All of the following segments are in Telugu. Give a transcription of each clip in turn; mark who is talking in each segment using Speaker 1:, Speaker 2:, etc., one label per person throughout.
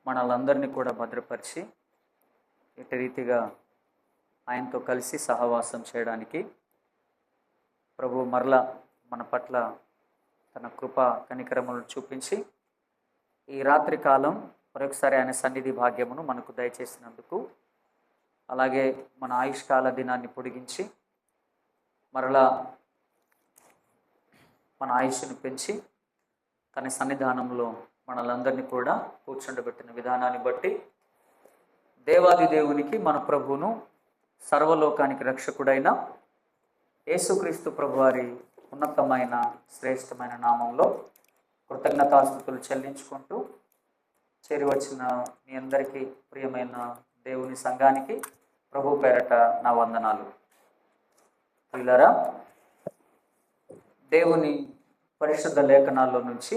Speaker 1: మనలందరినీ కూడా భద్రపరిచి ఇటు రీతిగా ఆయనతో కలిసి సహవాసం చేయడానికి ప్రభు మరలా మన పట్ల తన కృప కనికరములను చూపించి ఈ రాత్రి కాలం మరొకసారి ఆయన సన్నిధి భాగ్యమును మనకు దయచేసినందుకు, అలాగే మన ఆయుష్కాల దినాన్ని పొడిగించి మరలా మన ఆయుష్ను పెంచి తన సన్నిధానంలో మనలందరినీ కూడా కూర్చుండబెట్టిన విధానాన్ని బట్టి దేవాది దేవునికి, మన ప్రభువును, సర్వలోకానికి రక్షకుడైన యేసుక్రీస్తు ప్రభువారి ఉన్నతమైన శ్రేష్టమైన నామంలో కృతజ్ఞతాస్తుతులు చెల్లించుకుంటూ చేరి వచ్చిన మీ అందరికీ ప్రియమైన దేవుని సంఘానికి ప్రభు పేరట నా వందనాలు. ప్రియులారా, దేవుని పరిశుద్ధ లేఖనాల్లో నుంచి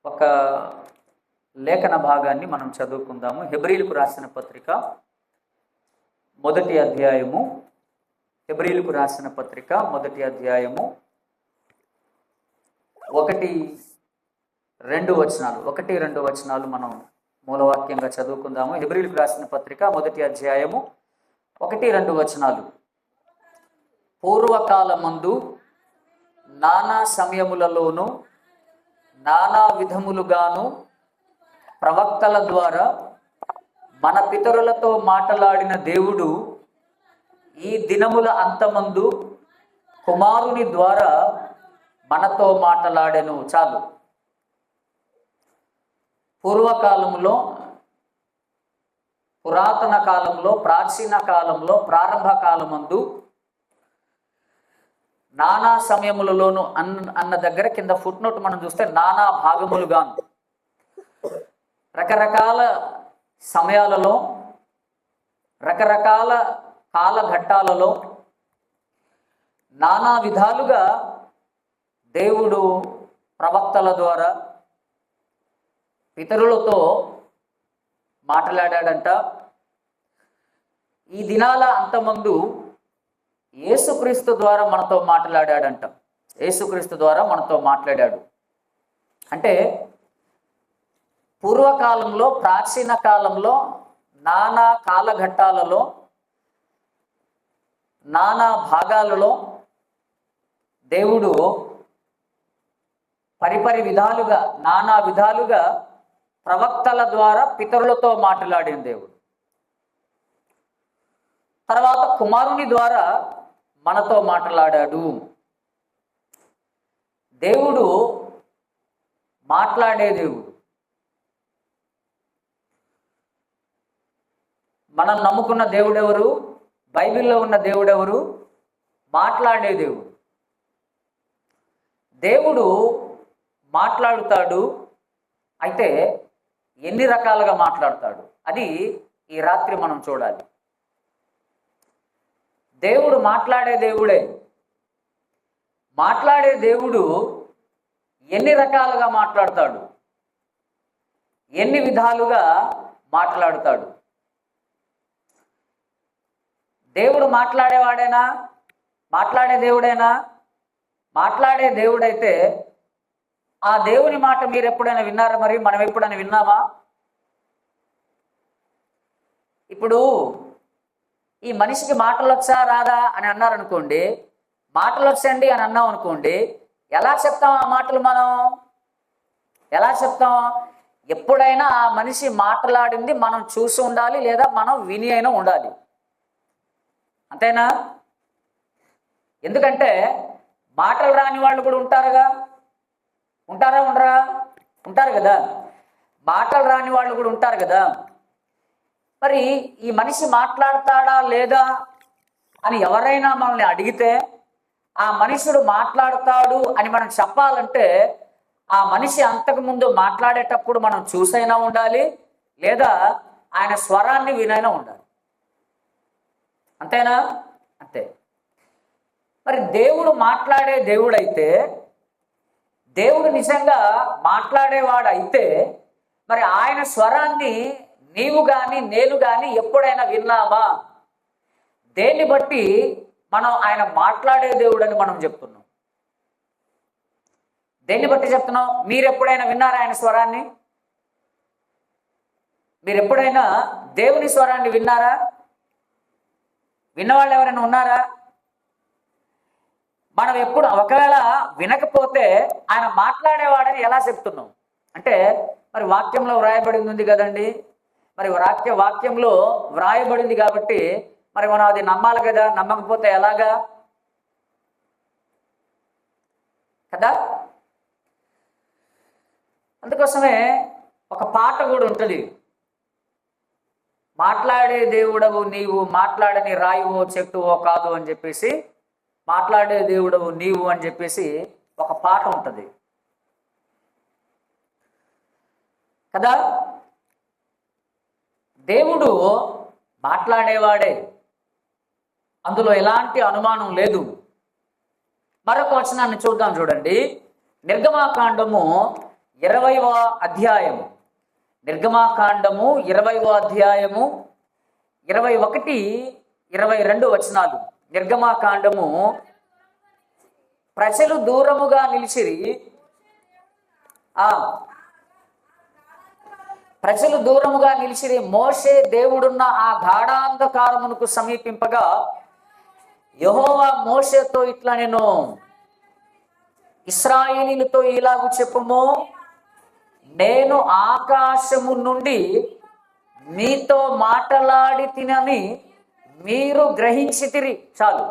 Speaker 1: ఒక లేఖన భాగాన్ని మనం చదువుకుందాము. హెబ్రీలకు రాసిన పత్రిక మొదటి అధ్యాయము, హెబ్రీలకు రాసిన పత్రిక మొదటి అధ్యాయము 1-2 వచనాలు మనం మూలవాక్యంగా చదువుకుందాము. హెబ్రీలకు రాసిన పత్రిక మొదటి అధ్యాయము 1-2 వచనాలు. పూర్వకాలమందు నానా సమయములలోనూ నానా విధములుగాను ప్రవక్తల ద్వారా మన పితరులతో మాట్లాడిన దేవుడు ఈ దినముల అంతమందు కుమారుని ద్వారా మనతో మాట్లాడెను. చాలు. పూర్వకాలంలో, పురాతన కాలంలో, ప్రాచీన కాలంలో, ప్రారంభ కాలమందు నానా సమయములలోను అన్న దగ్గర కింద ఫుట్ నోట్ మనం చూస్తే నానా భాగములుగాను, రకరకాల సమయాలలో, రకరకాల కాలఘట్టాలలో నానా విధాలుగా దేవుడు ప్రవక్తల ద్వారా పితరులతో మాట్లాడాడంట. ఈ దినాల అంతమందు యేసుక్రీస్తు ద్వారా మనతో మాట్లాడాడంట. యేసుక్రీస్తు ద్వారా మనతో మాట్లాడాడు. అంటే పూర్వకాలంలో, ప్రాచీన కాలంలో, నానా కాలఘట్టాలలో, నానా భాగాలలో దేవుడు పరిపరి విధాలుగా, నానా విధాలుగా ప్రవక్తల ద్వారా పితరులతో మాట్లాడిన దేవుడు. తర్వాత కుమారుని ద్వారా మనతో మాట్లాడాడు. దేవుడు మాట్లాడే దేవుడు. మనం నమ్ముకున్న దేవుడెవరు? బైబిల్లో ఉన్న దేవుడెవరు? మాట్లాడే దేవుడు. దేవుడు మాట్లాడుతాడు. అయితే ఎన్ని రకాలుగా మాట్లాడతాడు అది ఈ రాత్రి మనం చూడాలి. దేవుడు మాట్లాడే దేవుడే. మాట్లాడే దేవుడు ఎన్ని రకాలుగా మాట్లాడతాడు, ఎన్ని విధాలుగా మాట్లాడుతాడు? దేవుడు మాట్లాడేవాడేనా? మాట్లాడే దేవుడేనా? మాట్లాడే దేవుడైతే ఆ దేవుని మాట మీరు ఎప్పుడైనా విన్నారా? మరి మనం ఎప్పుడైనా విన్నామా? ఇప్పుడు ఈ మనిషికి మాటలు వచ్చా రాదా అని అన్నారనుకోండి, మాటలు వచ్చండి అని అన్నాం అనుకోండి, ఎలా చెప్తాం ఆ మాటలు? మనం ఎలా చెప్తాం? ఎప్పుడైనా ఆ మనిషి మాట్లాడింది మనం చూసి ఉండాలి, లేదా మనం విని అయినా ఉండాలి. అంతేనా? ఎందుకంటే మాటలు రాని వాళ్ళు కూడా ఉంటారుగా. ఉంటారా? ఉండరా? ఉంటారు కదా. మాటలు రాని వాళ్ళు కూడా ఉంటారు కదా. మరి ఈ మనిషి మాట్లాడతాడా లేదా అని ఎవరైనా మనల్ని అడిగితే, ఆ మనుషుడు మాట్లాడతాడు అని మనం చెప్పాలంటే ఆ మనిషి అంతకుముందు మాట్లాడేటప్పుడు మనం చూసైనా ఉండాలి, లేదా ఆయన స్వరాన్ని వినైనా ఉండాలి. అంతేనా? అంతే. మరి దేవుడు మాట్లాడే దేవుడైతే, దేవుడు నిజంగా మాట్లాడేవాడైతే, మరి ఆయన స్వరాన్ని నీవు కానీ నేను కానీ ఎప్పుడైనా విన్నామా? దేన్ని బట్టి మనం ఆయన మాట్లాడే దేవుడు అని మనం చెప్తున్నాం? దేన్ని బట్టి చెప్తున్నాం? మీరు ఎప్పుడైనా విన్నారా ఆయన స్వరాన్ని? మీరు ఎప్పుడైనా దేవుని స్వరాన్ని విన్నారా? విన్నవాళ్ళు ఎవరైనా ఉన్నారా? మనం ఎప్పుడు ఒకవేళ వినకపోతే ఆయన మాట్లాడేవాడని ఎలా చెప్తున్నాం? అంటే మరి వాక్యంలో వ్రాయబడింది ఉంది కదండి, మరి వాక్యంలో వ్రాయబడింది కాబట్టి మరి మనం అది నమ్మాలి కదా, నమ్మకపోతే ఎలాగా కదా. అందుకోసమే ఒక పాట కూడా ఉంటుంది, మాట్లాడే దేవుడవు నీవు, మాట్లాడని రాయువో చెట్టువో కాదు అని చెప్పేసి, మాట్లాడే దేవుడవు నీవు అని చెప్పేసి ఒక పాట ఉంటుంది కదా. దేవుడు మాట్లాడేవాడే, అందులో ఎలాంటి అనుమానం లేదు. మరొక వచనాన్ని చూద్దాం, చూడండి. నిర్గమాకాండము 20వ అధ్యాయము, నిర్గమాకాండము 20వ అధ్యాయము 21, 22 వచనాలు. నిర్గమాకాండము, ప్రజలు దూరముగా నిలిచిరి, ప్రజలు దూరముగా నిలిచిరి, మోషే దేవుడున్న ఆ గాఢాంధకారమునకు సమీపింపగా యెహోవా మోషేతో ఇట్లా, నేను ఇశ్రాయేలీయులతో ఇలాగు చెప్పుము, నేను ఆకాశము నుండి మీతో మాట్లాడి తినని మీరు గ్రహించితిరి. చాలు.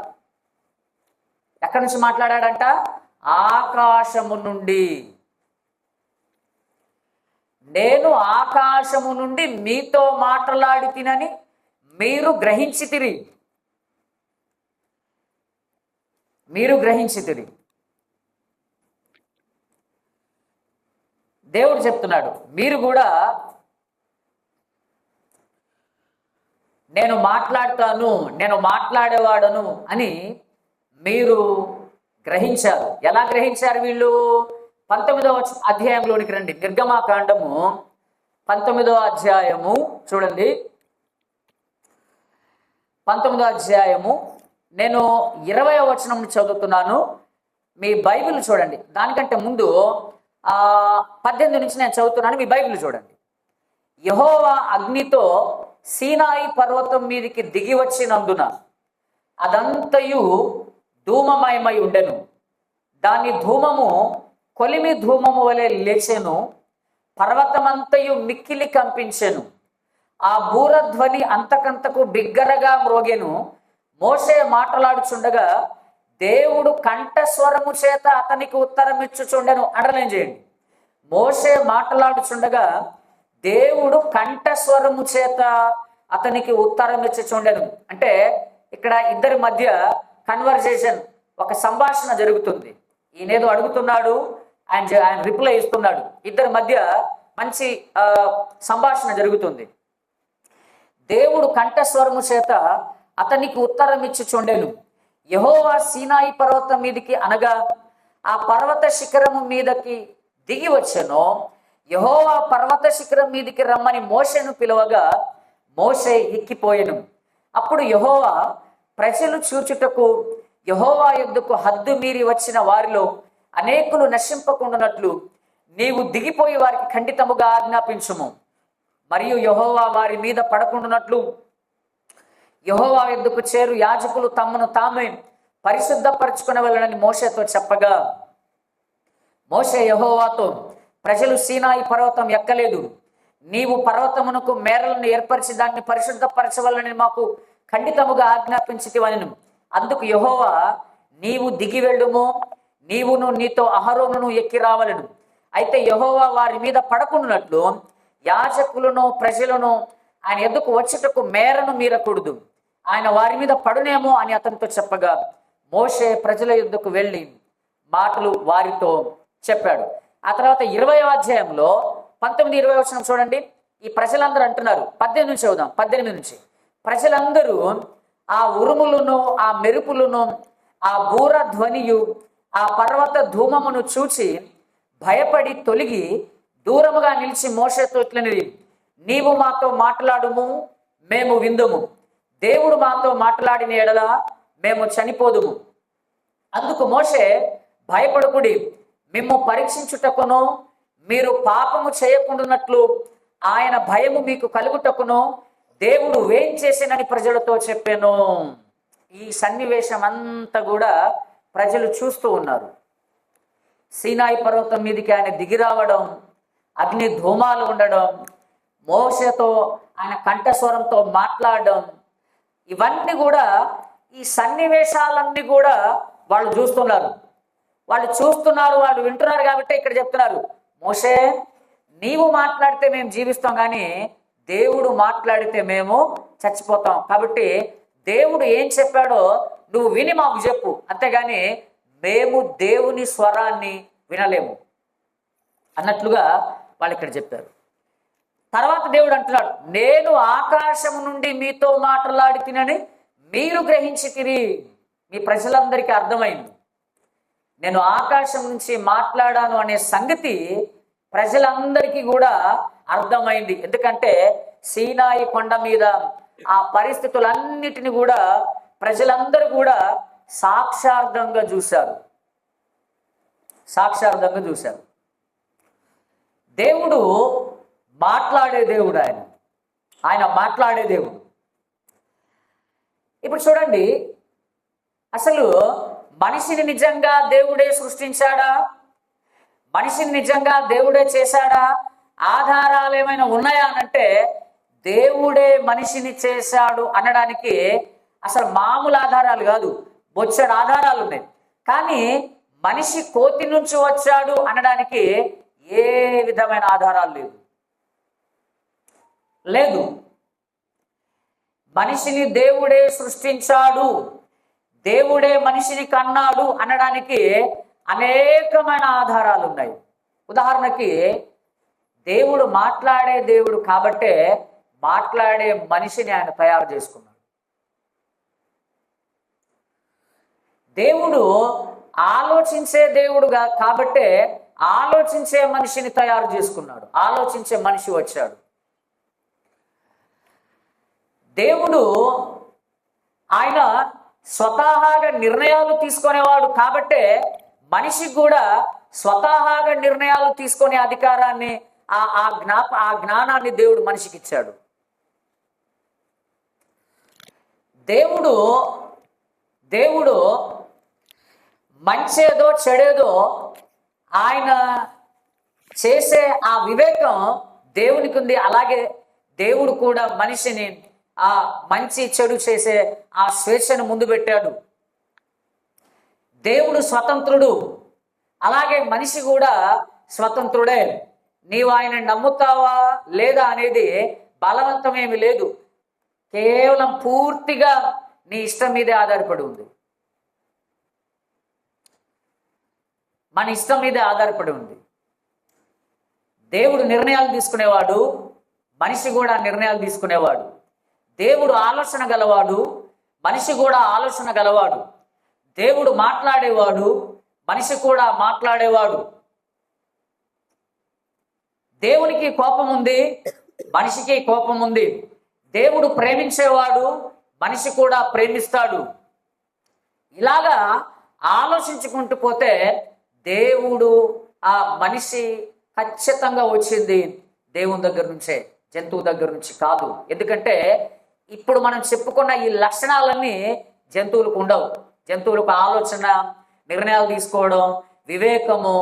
Speaker 1: ఎక్కడి నుంచి మాట్లాడాడంట? ఆకాశము నుండి. నేను ఆకాశము నుండి మీతో మాట్లాడి తినని మీరు గ్రహించితిరి, మీరు గ్రహించితిరి. దేవుడు చెప్తున్నాడు, మీరు కూడా నేను మాట్లాడతాను, నేను మాట్లాడేవాడను అని మీరు గ్రహించారు. ఎలా గ్రహించారు వీళ్ళు? 19వ అధ్యాయంలోనికి రండి. నిర్గమాకాండము 19వ అధ్యాయము చూడండి. 19వ అధ్యాయము నేను 20వ వచనం చదువుతున్నాను. మీ బైబిల్ చూడండి. దానికంటే ముందు 18 నుంచి నేను చదువుతున్నాను, మీ బైబిల్ చూడండి. యెహోవా అగ్నితో సీనాయి పర్వతం మీదికి దిగి వచ్చినందున అదంతయు ధూమమయమై ఉండెను. దాని ధూమము కొలిమి ధూమము వలె లేచెను, పర్వతమంతయు మిక్కిలి కంపించెను. ఆ బూరధ్వని అంతకంతకు బిగ్గరగా మ్రోగెను. మోషే మాట్లాడుచుండగా దేవుడు కంఠస్వరము చేత అతనికి ఉత్తరం ఇచ్చుచుండెను. అండర్లైన్ చేయండి. మోషే మాట్లాడుచుండగా దేవుడు కంఠస్వరము చేత అతనికి ఉత్తరం ఇచ్చుచుండెను. అంటే ఇక్కడ ఇద్దరి మధ్య కన్వర్జేషన్, ఒక సంభాషణ జరుగుతుంది. ఈయనేదో అడుగుతున్నాడు, ఆయన రిప్లై ఇస్తున్నాడు. ఇద్దరి మధ్య మంచి సంభాషణ జరుగుతుంది. దేవుడు కంఠస్వరము చేత అతనికి ఉత్తరం ఇచ్చుచుండెను. యెహోవా సీనాయి పర్వతం మీదికి, అనగా ఆ పర్వత శిఖరము మీదకి దిగి వచ్చెను. యెహోవా పర్వత శిఖరం మీదికి రమ్మని మోషేను పిలువగా మోషే ఎక్కిపోయెను. అప్పుడు యెహోవా ప్రజలు చూచుటకు యెహోవా యొద్దకు హద్దు మీరి వచ్చిన వారిలో అనేకులు నశింపకుండానట్లు నీవు దిగిపోయి వారికి ఖండితముగా ఆజ్ఞాపించుము. మరియు యెహోవా వారి మీద పడకుండానట్లు యెహోవా యొద్దకు చేరు యాజకులు తమను తామే పరిశుద్ధపరచుకునవలెనని మోషేతో చెప్పగా, మోషే యెహోవాతో, ప్రజలు సీనాయి పర్వతం ఎక్కలేదు, నీవు పర్వతమునకు మేరలను ఏర్పరిచి దాన్ని పరిశుద్ధపరచవలనని మాకు ఖండితముగా ఆజ్ఞాపించితివనెను. అందుకు యెహోవా, నీవు దిగి వెళ్ళుము, నీవును నీతో అహరోనును ఎక్కి రావలెను. అయితే యెహోవా వారి మీద పడకుండానట్లు యాజకులను ప్రజలను ఆయన ఎద్దుకు వచ్చుటకు మేరను మీరకూడదు, ఆయన వారి మీద పడునేమో అని అతనితో చెప్పగా మోషే ప్రజల యుద్ధకు వెళ్ళి మాటలు వారితో చెప్పాడు. ఆ తర్వాత 20వ అధ్యాయంలో 19-20 వచనం చూడండి. ఈ ప్రజలందరూ అంటున్నారు, 18 నుంచి చదువుదాం. 18 నుంచి, ప్రజలందరూ ఆ ఉరుములను, ఆ మెరుపులను, ఆ బూర ధ్వనియు, ఆ పర్వత ధూమమును చూచి భయపడి తొలగి దూరముగా నిలిచి మోషేతో ఇట్లనిది, నీవు మాతో మాట్లాడుము, మేము విందుము. దేవుడు మాతో మాట్లాడిన ఎడల మేము చనిపోదుము. అందుకు మోషే, భయపడుకుడి, మిమ్ము పరీక్షించుటకును మీరు పాపము చేయకుండానట్లు ఆయన భయము మీకు కలుగుటకును దేవుడు వేం చేసినని ప్రజలతో చెప్పాను. ఈ సన్నివేశం అంతా కూడా ప్రజలు చూస్తూ ఉన్నారు. సీనాయి పర్వతం మీదకి ఆయన దిగి రావడం, అగ్ని ధూమాలు ఉండడం, మోషేతో ఆయన కంఠస్వరంతో మాట్లాడడం, ఇవన్నీ కూడా ఈ సన్నివేశాలన్నీ కూడా వాళ్ళు చూస్తున్నారు. వాళ్ళు వింటున్నారు కాబట్టి ఇక్కడ చెప్తున్నారు, మోషే నీవు మాట్లాడితే మేము జీవిస్తాం, కానీ దేవుడు మాట్లాడితే మేము చచ్చిపోతాం. కాబట్టి దేవుడు ఏం చెప్పాడో నువ్వు విని మాకు చెప్పు, అంతేగాని మేము దేవుని స్వరాన్ని వినలేము అన్నట్లుగా వాళ్ళు ఇక్కడ చెప్పారు. తర్వాత దేవుడు అంటున్నాడు, నేను ఆకాశం నుండి మీతో మాట్లాడి తినని మీరు గ్రహించి తిరి. మీ ప్రజలందరికీ అర్థమైంది, నేను ఆకాశం నుంచి మాట్లాడాను అనే సంగతి ప్రజలందరికీ కూడా అర్థమైంది. ఎందుకంటే సీనాయి కొండ మీద ఆ పరిస్థితులన్నిటిని కూడా ప్రజలందరూ కూడా సాక్షార్థంగా చూశారు. దేవుడు మాట్లాడే దేవుడు, ఆయన మాట్లాడే దేవుడు. ఇప్పుడు చూడండి, అసలు మనిషిని నిజంగా దేవుడే సృష్టించాడా? మనిషిని నిజంగా దేవుడే చేశాడా? ఆధారాలు ఏమైనా ఉన్నాయా అనంటే దేవుడే మనిషిని చేశాడు అనడానికి అసలు మామూలు ఆధారాలు కాదు, బొచ్చడు ఆధారాలు ఉన్నాయి. కానీ మనిషి కోతి నుంచి వచ్చాడు అనడానికి ఏ విధమైన ఆధారాలు లేదు. మనిషిని దేవుడే సృష్టించాడు, దేవుడే మనిషిని కన్నాడు అనడానికి అనేకమైన ఆధారాలు ఉన్నాయి. ఉదాహరణకి దేవుడు మాట్లాడే దేవుడు కాబట్టే మాట్లాడే మనిషిని ఆయన తయారు చేసుకున్నాడు. దేవుడు ఆలోచించే దేవుడుగా కాబట్టే ఆలోచించే మనిషిని తయారు చేసుకున్నాడు, ఆలోచించే మనిషి వచ్చాడు. దేవుడు ఆయన స్వతహాగా నిర్ణయాలు తీసుకునేవాడు కాబట్టే మనిషికి కూడా స్వతహాగా నిర్ణయాలు తీసుకునే అధికారాన్ని ఆ జ్ఞానాన్ని దేవుడు మనిషికి ఇచ్చాడు. దేవుడు మంచేదో చెడేదో ఆయన చేసే ఆ వివేకం దేవునికి ఉంది. అలాగే దేవుడు కూడా మనిషిని ఆ మంచి చెడు చేసే ఆ స్వేచ్ఛను ముందు పెట్టాడు. దేవుడు స్వతంత్రుడు, అలాగే మనిషి కూడా స్వతంత్రుడే. నీవు ఆయన నమ్ముతావా లేదా అనేది బలవంతమేమి లేదు, కేవలం పూర్తిగా నీ ఇష్టం మీదే ఆధారపడి ఉంది. మన ఇష్టం మీదే ఆధారపడి ఉంది. దేవుడు నిర్ణయాలు తీసుకునేవాడు, మనిషి కూడా నిర్ణయాలు తీసుకునేవాడు. దేవుడు ఆలోచన గలవాడు, మనిషి కూడా ఆలోచన గలవాడు. దేవుడు మాట్లాడేవాడు, మనిషి కూడా మాట్లాడేవాడు. దేవునికి కోపం ఉంది, మనిషికి కోపం ఉంది. దేవుడు ప్రేమించేవాడు, మనిషి కూడా ప్రేమిస్తాడు. ఇలాగా ఆలోచించుకుంటూ పోతే దేవుడు ఆ మనిషి ఖచ్చితంగా వచ్చింది దేవుని దగ్గర నుంచే, జంతువు దగ్గర నుంచి కాదు. ఎందుకంటే ఇప్పుడు మనం చెప్పుకున్న ఈ లక్షణాలన్నీ జంతువులకు ఉండవు. జంతువులకు ఆలోచన, నిర్ణయాలు తీసుకోవడం, వివేకము,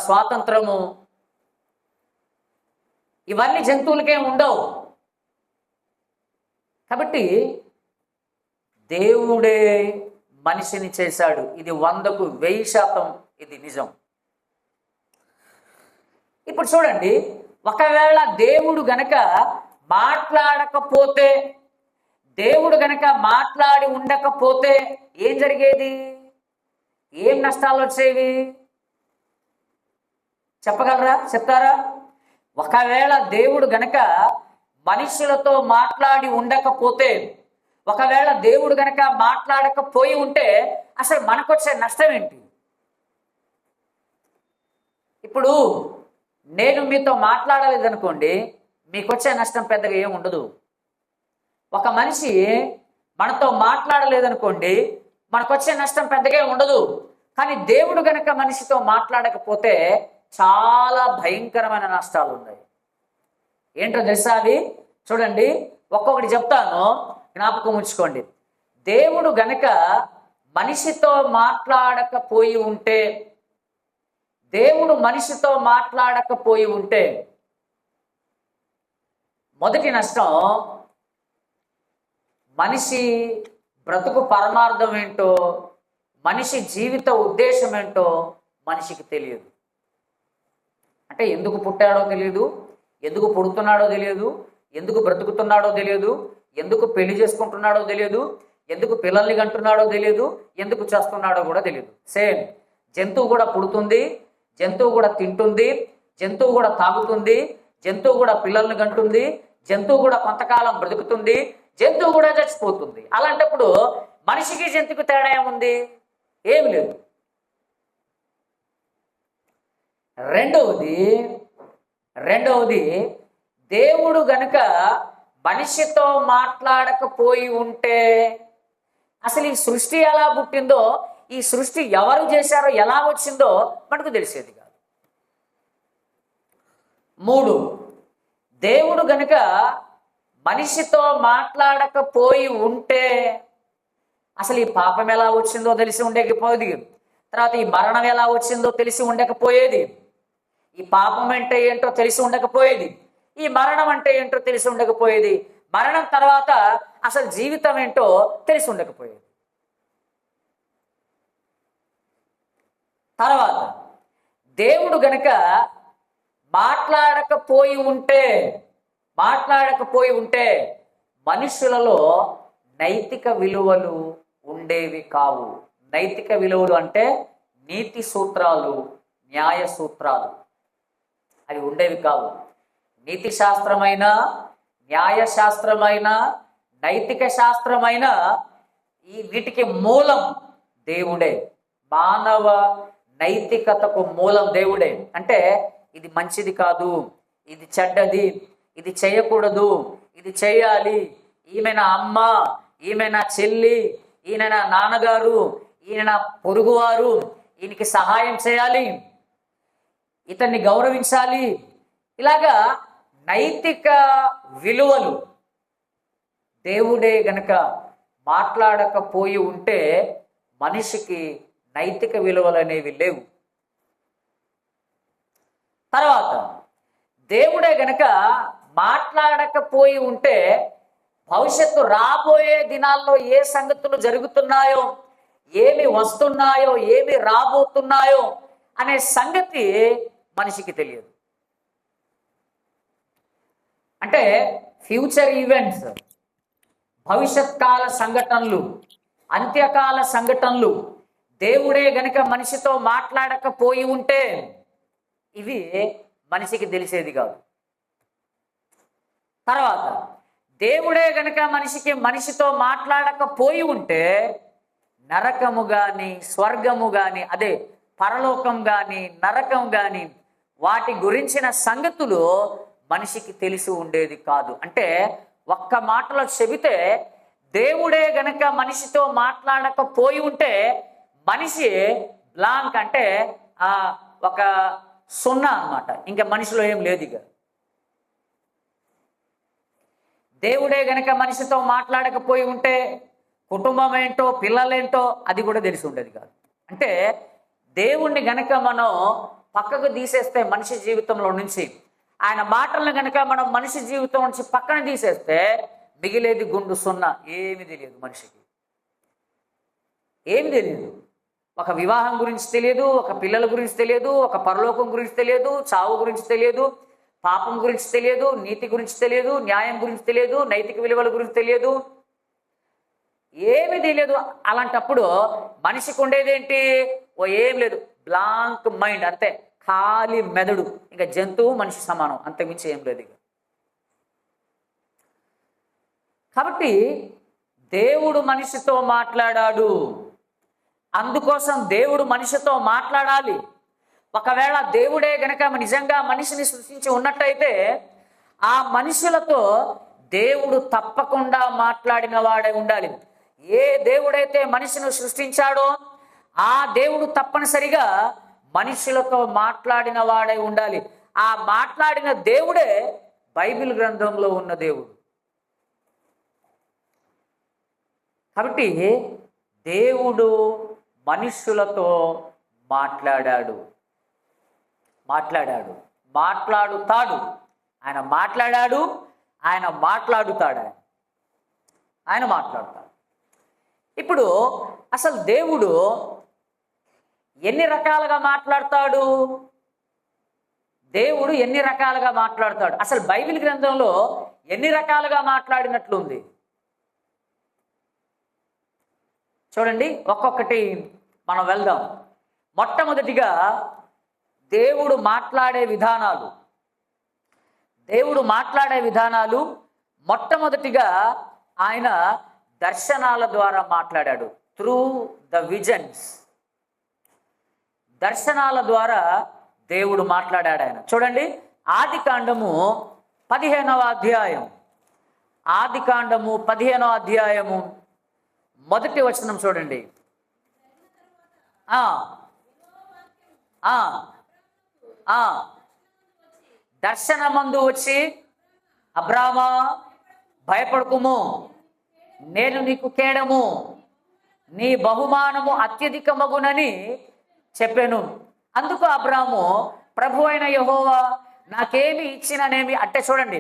Speaker 1: స్వాతంత్రము, ఇవన్నీ జంతువులకేం ఉండవు. కాబట్టి దేవుడే మనిషిని చేశాడు. ఇది 100కు 1000% ఇది నిజం. ఇప్పుడు చూడండి, ఒకవేళ దేవుడు గనక మాట్లాడకపోతే, దేవుడు గనక మాట్లాడి ఉండకపోతే ఏం జరిగేది? ఏం నష్టాలు వచ్చేవి? చెప్పగలరా? చెప్తారా? ఒకవేళ దేవుడు గనక మనుషులతో మాట్లాడి ఉండకపోతే, ఒకవేళ దేవుడు గనక మాట్లాడకపోయి ఉంటే అసలు మనకొచ్చే నష్టం ఏంటి? ఇప్పుడు నేను మీతో మాట్లాడలేదనుకోండి, మీకు వచ్చే నష్టం పెద్దగా ఏమి ఉండదు. ఒక మనిషి మనతో మాట్లాడలేదనుకోండి, మనకు వచ్చే నష్టం పెద్దగా ఉండదు. కానీ దేవుడు గనక మనిషితో మాట్లాడకపోతే చాలా భయంకరమైన నష్టాలు ఉన్నాయి. ఏంటో తెలుసా అవి? చూడండి, ఒక్కొక్కటి చెప్తాను, జ్ఞాపకం ఉంచుకోండి. దేవుడు గనక మనిషితో మాట్లాడకపోయి ఉంటే, దేవుడు మనిషితో మాట్లాడకపోయి ఉంటే మొదటి నష్టం, మనిషి బ్రతుకు పరమార్థం ఏంటో, మనిషి జీవిత ఉద్దేశం ఏంటో మనిషికి తెలియదు. అంటే ఎందుకు పుట్టాడో తెలియదు, ఎందుకు పుడుతున్నాడో తెలియదు, ఎందుకు బ్రతుకుతున్నాడో తెలియదు, ఎందుకు పెళ్లి చేసుకుంటున్నాడో తెలియదు, ఎందుకు పిల్లల్ని కంటున్నాడో తెలియదు, ఎందుకు చేస్తున్నాడో కూడా తెలియదు. సేమ్ జంతువు కూడా పుడుతుంది, జంతువు కూడా తింటుంది, జంతువు కూడా తాగుతుంది, జంతువు కూడా పిల్లల్ని కంటుంది, జంతువు కూడా కొంతకాలం బ్రతుకుతుంది, జంతువు కూడా చచ్చిపోతుంది. అలాంటప్పుడు మనిషికి జంతువుకి తేడా ఏముంది? ఏమి లేదు. రెండవది దేవుడు గనుక మనిషితో మాట్లాడకపోయి ఉంటే అసలు ఈ సృష్టి ఎలా పుట్టిందో, ఈ సృష్టి ఎవరు చేశారో, ఎలా వచ్చిందో మనకు తెలిసేది కాదు. 3, దేవుడు గనుక మనిషితో మాట్లాడకపోయి ఉంటే అసలు ఈ పాపం ఎలా వచ్చిందో తెలిసి ఉండకపోయేది. తర్వాత ఈ మరణం ఎలా వచ్చిందో తెలిసి ఉండకపోయేది. ఈ పాపం అంటే ఏంటో తెలిసి ఉండకపోయేది. ఈ మరణం అంటే ఏంటో తెలిసి ఉండకపోయేది. మరణం తర్వాత అసలు జీవితం ఏంటో తెలిసి ఉండకపోయేది. తర్వాత దేవుడు గనక మాట్లాడకపోయి ఉంటే మనుషులలో నైతిక విలువలు ఉండేవి కావు. నైతిక విలువలు అంటే నీతి సూత్రాలు, న్యాయ సూత్రాలు, అవి ఉండేవి కావు. నీతి శాస్త్రమైన, న్యాయ శాస్త్రమైన, నైతిక శాస్త్రమైన వీటికి మూలం దేవుడే. మానవ నైతికతకు మూలం దేవుడే. అంటే ఇది మంచిది కాదు, ఇది చెడ్డది, ఇది చేయకూడదు, ఇది చేయాలి, ఈమె నా అమ్మ, ఈమె నా చెల్లి, ఈయన నా నాన్నగారు, ఈయన నా పొరుగువారు, ఈయనకి సహాయం చేయాలి, ఇతన్ని గౌరవించాలి. ఇలాగా నైతిక విలువలు దేవుడే గనక మాట్లాడకపోయి ఉంటే మనిషికి నైతిక విలువలు అనేవి లేవు. తర్వాత దేవుడే గనక మాట్లాడకపోయి ఉంటే భవిష్యత్తు రాబోయే దినాల్లో ఏ సంగతులు జరుగుతున్నాయో, ఏమి వస్తున్నాయో, ఏమి రాబోతున్నాయో అనే సంగతి మనిషికి తెలియదు. అంటే ఫ్యూచర్ ఈవెంట్స్, భవిష్యత్ కాల సంఘటనలు, అంత్యకాల సంఘటనలు దేవుడే గనక మనిషితో మాట్లాడకపోయి ఉంటే ఇవి మనిషికి తెలిసేది కాదు. తర్వాత దేవుడే గనక మనిషితో మాట్లాడకపోయి ఉంటే నరకము గాని, స్వర్గము గాని, అదే పరలోకం గాని, నరకం గాని, వాటి గురించిన సంగతులు మనిషికి తెలిసి ఉండేది కాదు. అంటే ఒక్క మాటలో చెబితే దేవుడే గనక మనిషితో మాట్లాడకపోయి ఉంటే మనిషి బ్లాంక్, అంటే ఒక సున్నా అన్నమాట. ఇంకా మనిషిలో ఏం లేదు. ఇక దేవుడే గనక మనిషితో మాట్లాడకపోయి ఉంటే కుటుంబం ఏంటో, పిల్లలేంటో అది కూడా తెలిసి ఉండేది కాదు. అంటే దేవుణ్ణి గనక మనం పక్కకు తీసేస్తే మనిషి జీవితంలో నుంచి, ఆయన మాటలను గనక మనం మనిషి జీవితం నుంచి పక్కన తీసేస్తే మిగిలేది గుండు సున్నా. ఏమి తెలియదు మనిషికి, ఏమి తెలియదు. ఒక వివాహం గురించి తెలియదు, ఒక పిల్లల గురించి తెలియదు, ఒక పరలోకం గురించి తెలియదు, చావు గురించి తెలియదు, పాపం గురించి తెలియదు, నీతి గురించి తెలియదు, న్యాయం గురించి తెలియదు, నైతిక విలువల గురించి తెలియదు, ఏమీ తెలియదు. అలాంటప్పుడు మనిషికి ఉండేదేంటి? ఏం లేదు, బ్లాంక్ మైండ్, అంతే, ఖాళీ మెదడు. ఇంకా జంతువు మనిషి సమానం, అంతకుమించి ఏం లేదు. కాబట్టి దేవుడు మనిషితో మాట్లాడాడు, అందుకోసం దేవుడు మనిషితో మాట్లాడాలి. ఒకవేళ దేవుడే గనక నిజంగా మనిషిని సృష్టించి ఉన్నట్టయితే ఆ మనుషులతో దేవుడు తప్పకుండా మాట్లాడిన వాడే ఉండాలి. ఏ దేవుడైతే మనిషిని సృష్టించాడో ఆ దేవుడు తప్పనిసరిగా మనుషులతో మాట్లాడిన వాడే ఉండాలి. ఆ మాట్లాడిన దేవుడే బైబిల్ గ్రంథంలో ఉన్న దేవుడు. కాబట్టి దేవుడు మనుష్యులతో మాట్లాడాడు, మాట్లాడుతాడు. ఆయన మాట్లాడాడు, ఆయన మాట్లాడుతాడు, ఆయన మాట్లాడుతాడు. ఇప్పుడు అసలు దేవుడు ఎన్ని రకాలుగా మాట్లాడతాడు? దేవుడు ఎన్ని రకాలుగా మాట్లాడతాడు? అసలు బైబిల్ గ్రంథంలో ఎన్ని రకాలుగా మాట్లాడినట్లుంది చూడండి. ఒక్కొక్కటి మనం వెళ్దాం. మొట్టమొదటిగా దేవుడు మాట్లాడే విధానాలు. మొట్టమొదటిగా ఆయన దర్శనాల ద్వారా మాట్లాడాడు. Through the visions. దర్శనాల ద్వారా దేవుడు మాట్లాడాడు ఆయన. చూడండి, ఆదికాండము 15వ అధ్యాయము మొదటి వచనం చూడండి. దర్శనమందు వచ్చి, అబ్రామా భయపడకుము, నేను నీకు కేడము, నీ బహుమానము అత్యధికమగునని చెప్పాను. అందుకు అబ్రాము, ప్రభు అయిన యెహోవా నాకేమి ఇచ్చిననేమి అంటే. చూడండి,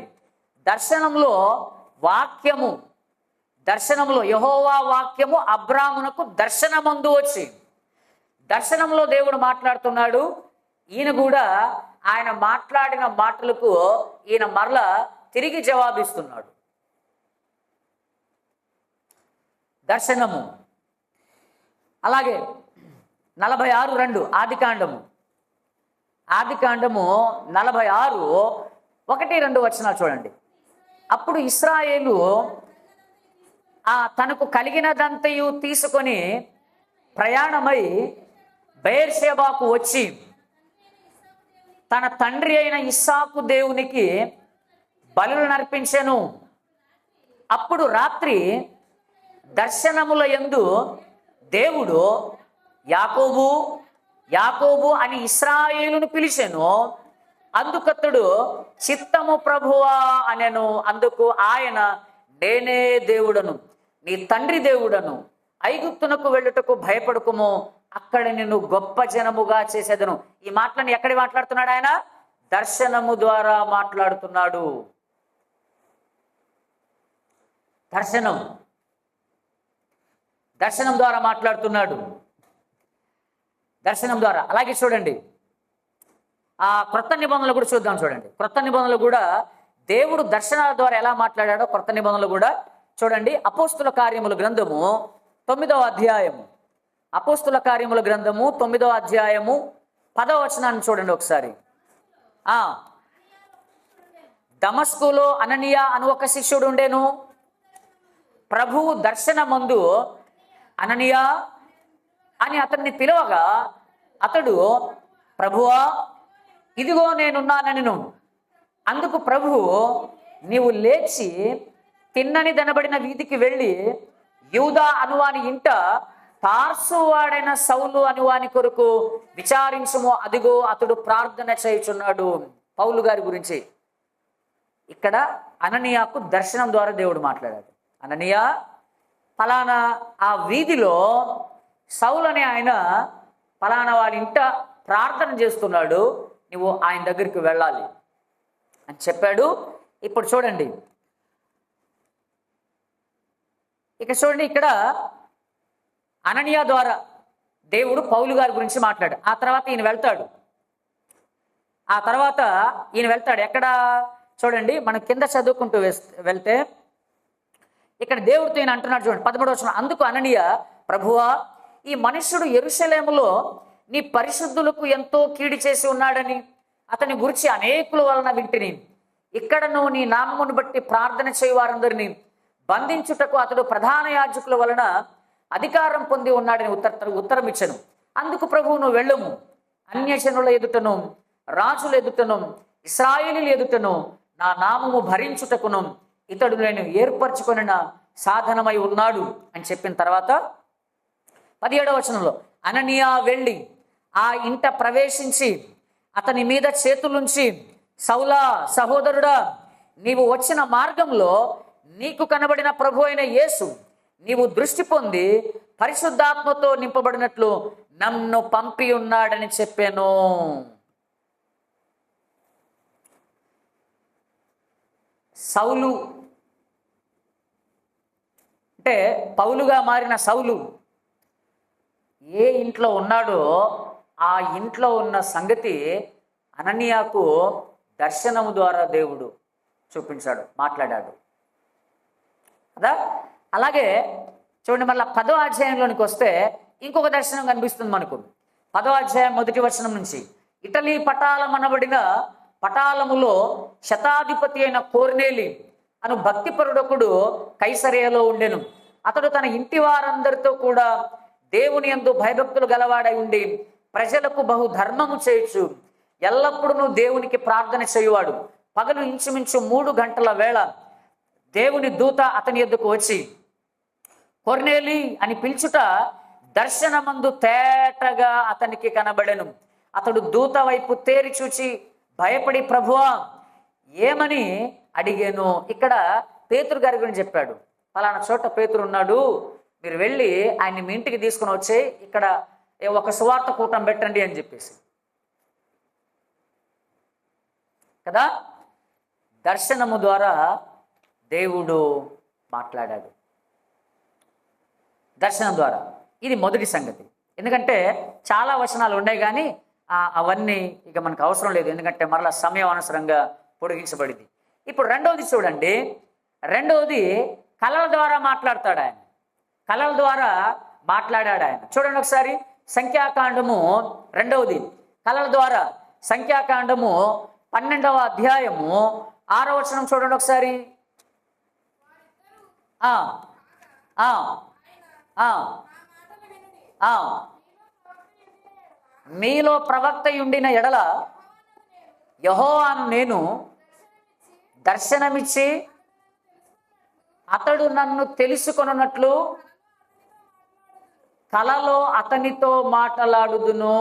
Speaker 1: దర్శనంలో యెహోవా వాక్యము అబ్రామునకు దర్శనమందు వచ్చి, దర్శనంలో దేవుడు మాట్లాడుతున్నాడు. ఈయన కూడా ఆయన మాట్లాడిన మాటలకు ఈయన మరలా తిరిగి జవాబిస్తున్నాడు. దర్శనము. అలాగే 46:2 ఆదికాండము 46:1-2 వచనాలు చూడండి. అప్పుడు ఇశ్రాయేలు తనకు కలిగినదంతయు తీసుకొని ప్రయాణమై బెయేర్షెబాకు వచ్చి తన తండ్రి అయిన ఇస్సాకు దేవునికి బలులు నర్పించెను. అప్పుడు రాత్రి దర్శనముల యందు దేవుడు యాకోబు యాకోబు అని ఇశ్రాయేలును పిలిచెను. అందుకతడు చిత్తము ప్రభువా అనెను. అందుకు ఆయన, నేనే దేవుడను, నీ తండ్రి దేవుడను, ఐగుప్తునకు వెళ్ళుటకు భయపడకుము, అక్కడ నిన్ను గొప్ప జనముగా చేసేదను. ఈ మాటలను ఎక్కడ మాట్లాడుతున్నాడు ఆయన? దర్శనము ద్వారా మాట్లాడుతున్నాడు. దర్శనం ద్వారా మాట్లాడుతున్నాడు. దర్శనం ద్వారా. అలాగే చూడండి, క్రొత్త నిబంధనలు కూడా చూద్దాం. చూడండి, క్రొత్త నిబంధనలు కూడా దేవుడు దర్శనాల ద్వారా ఎలా మాట్లాడాడో క్రొత్త నిబంధనలు కూడా చూడండి. అపోస్తుల కార్యముల గ్రంథము 9వ అధ్యాయము 9వ అధ్యాయము 10వ వచనాన్ని చూడండి ఒకసారి. దమస్కులో అననీయ అను ఒక శిష్యుడు ఉండేను. ప్రభువు దర్శనమందు అననీయ అని అతన్ని పిలవగా అతడు, ప్రభువా ఇదిగో నేనున్నానెను. అందుకు ప్రభువు, నీవు లేచి తిన్నని దనబడిన వీధికి వెళ్ళి యూదా అనువాని ఇంట తార్సు వాడైన సౌలు అనువాని కొరకు విచారించుము, అదిగో అతడు ప్రార్థన చేయుచున్నాడు. పౌలు గారి గురించి ఇక్కడ అననీయాకు దర్శనం ద్వారా దేవుడు మాట్లాడాడు. అననీయ, ఫలానా ఆ వీధిలో సౌలు అనే ఆయన ఫలానా వాడి ఇంట ప్రార్థన చేస్తున్నాడు, నువ్వు ఆయన దగ్గరికి వెళ్ళాలి అని చెప్పాడు. ఇప్పుడు చూడండి, ఇక్కడ అననీయ ద్వారా దేవుడు పౌలు గారి గురించి మాట్లాడు. ఆ తర్వాత ఈయన వెళ్తాడు. ఎక్కడ చూడండి, మనం కింద చదువుకుంటూ వెళ్తే ఇక్కడ దేవుడితో ఈయన అంటున్నాడు. చూడండి 13వ వచనం. అందుకు అననీయ, ప్రభువా ఈ మనుష్యుడు యెరూషలేములో నీ పరిశుద్ధులకు ఎంతో కీడు చేసి ఉన్నాడని అతని గురించి అనేకుల వలన వింటిని. ఇక్కడను నీ నామమును బట్టి ప్రార్థన చేయవారందరినీ బంధించుటకు అతడు ప్రధాన యాజకుల వలన అధికారం పొంది ఉన్నాడని ఉత్తరం ఇచ్చను. అందుకు ప్రభువు, నువ్వు వెళ్ళుము, అన్యజనుల ఎదుటను రాజుల ఎదుటను ఇశ్రాయేలీయుల ఎదుటను నా నామము భరించుటకును ఇతడు నేను ఏర్పరచుకొనిన సాధనమై ఉన్నాడు అని చెప్పిన తర్వాత 17వ వచనంలో, అననీయ వెళ్ళి ఆ ఇంట ప్రవేశించి అతని మీద చేతులుంచి, సౌలా సహోదరుడా నీవు వచ్చిన మార్గంలో నీకు కనబడిన ప్రభు అయిన యేసు నీవు దృష్టి పొంది పరిశుద్ధాత్మతో నింపబడినట్లు నన్ను పంపి ఉన్నాడని చెప్పాను. సౌలు అంటే పౌలుగా మారిన సౌలు ఏ ఇంట్లో ఉన్నాడో ఆ ఇంట్లో ఉన్న సంగతి అననీయాకు దర్శనము ద్వారా దేవుడు చూపించాడు, మాట్లాడాడు కదా. అలాగే చూడండి, మళ్ళీ 10వ అధ్యాయంలోనికి వస్తే ఇంకొక దర్శనం కనిపిస్తుంది మనకు. 10వ అధ్యాయం 1వ వచనం నుంచి, ఇటలీ పటాలం అనబడిన పటాలములో శతాధిపతి అయిన కొర్నేలి అను భక్తిపరుడొకడు కైసరియలో ఉండెను. అతడు తన ఇంటి వారందరితో కూడా దేవుని యందు భయభక్తులు గలవాడై ఉండి ప్రజలకు బహు ధర్మము చేయొచ్చు ఎల్లప్పుడూ దేవునికి ప్రార్థన చేయువాడు. పగలు ఇంచుమించు 3 గంటల వేళ దేవుని దూత అతని యొద్దకు వచ్చి కొర్నేలి అని పిలుచుట దర్శనమందు తేటగా అతనికి కనబడెను. అతడు దూత వైపు తేరి చూచి భయపడి, ప్రభువా ఏమని అడిగాను. ఇక్కడ పేతురు గారి గురించి చెప్పాడు. ఫలానా చోట పేతురు ఉన్నాడు, మీరు వెళ్ళి ఆయన్ని మీ ఇంటికి తీసుకుని వచ్చి ఇక్కడ ఒక సువార్త కూటం పెట్టండి అని చెప్పేసి కదా. దర్శనము ద్వారా దేవుడు మాట్లాడాడు, దర్శనం ద్వారా. ఇది మొదటి సంగతి. ఎందుకంటే చాలా వచనాలు ఉన్నాయి కానీ అవన్నీ ఇక మనకు అవసరం లేదు, ఎందుకంటే మరలా సమయం అనవసరంగా పొడిగించబడింది. ఇప్పుడు రెండవది చూడండి, రెండవది కళల ద్వారా మాట్లాడతాడు ఆయన, కళల ద్వారా మాట్లాడాడు ఆయన. చూడండి ఒకసారి సంఖ్యాకాండము 2వది కళల ద్వారా, సంఖ్యాకాండము 12వ అధ్యాయము 6వ వచనం చూడండి ఒకసారి. మీలో ప్రవక్త ఉండిన ఎడల యెహోవాను నేను దర్శనమిచ్చి అతడు నన్ను తెలుసుకొనున్నట్లు కలలో అతనితో మాట్లాడుదును.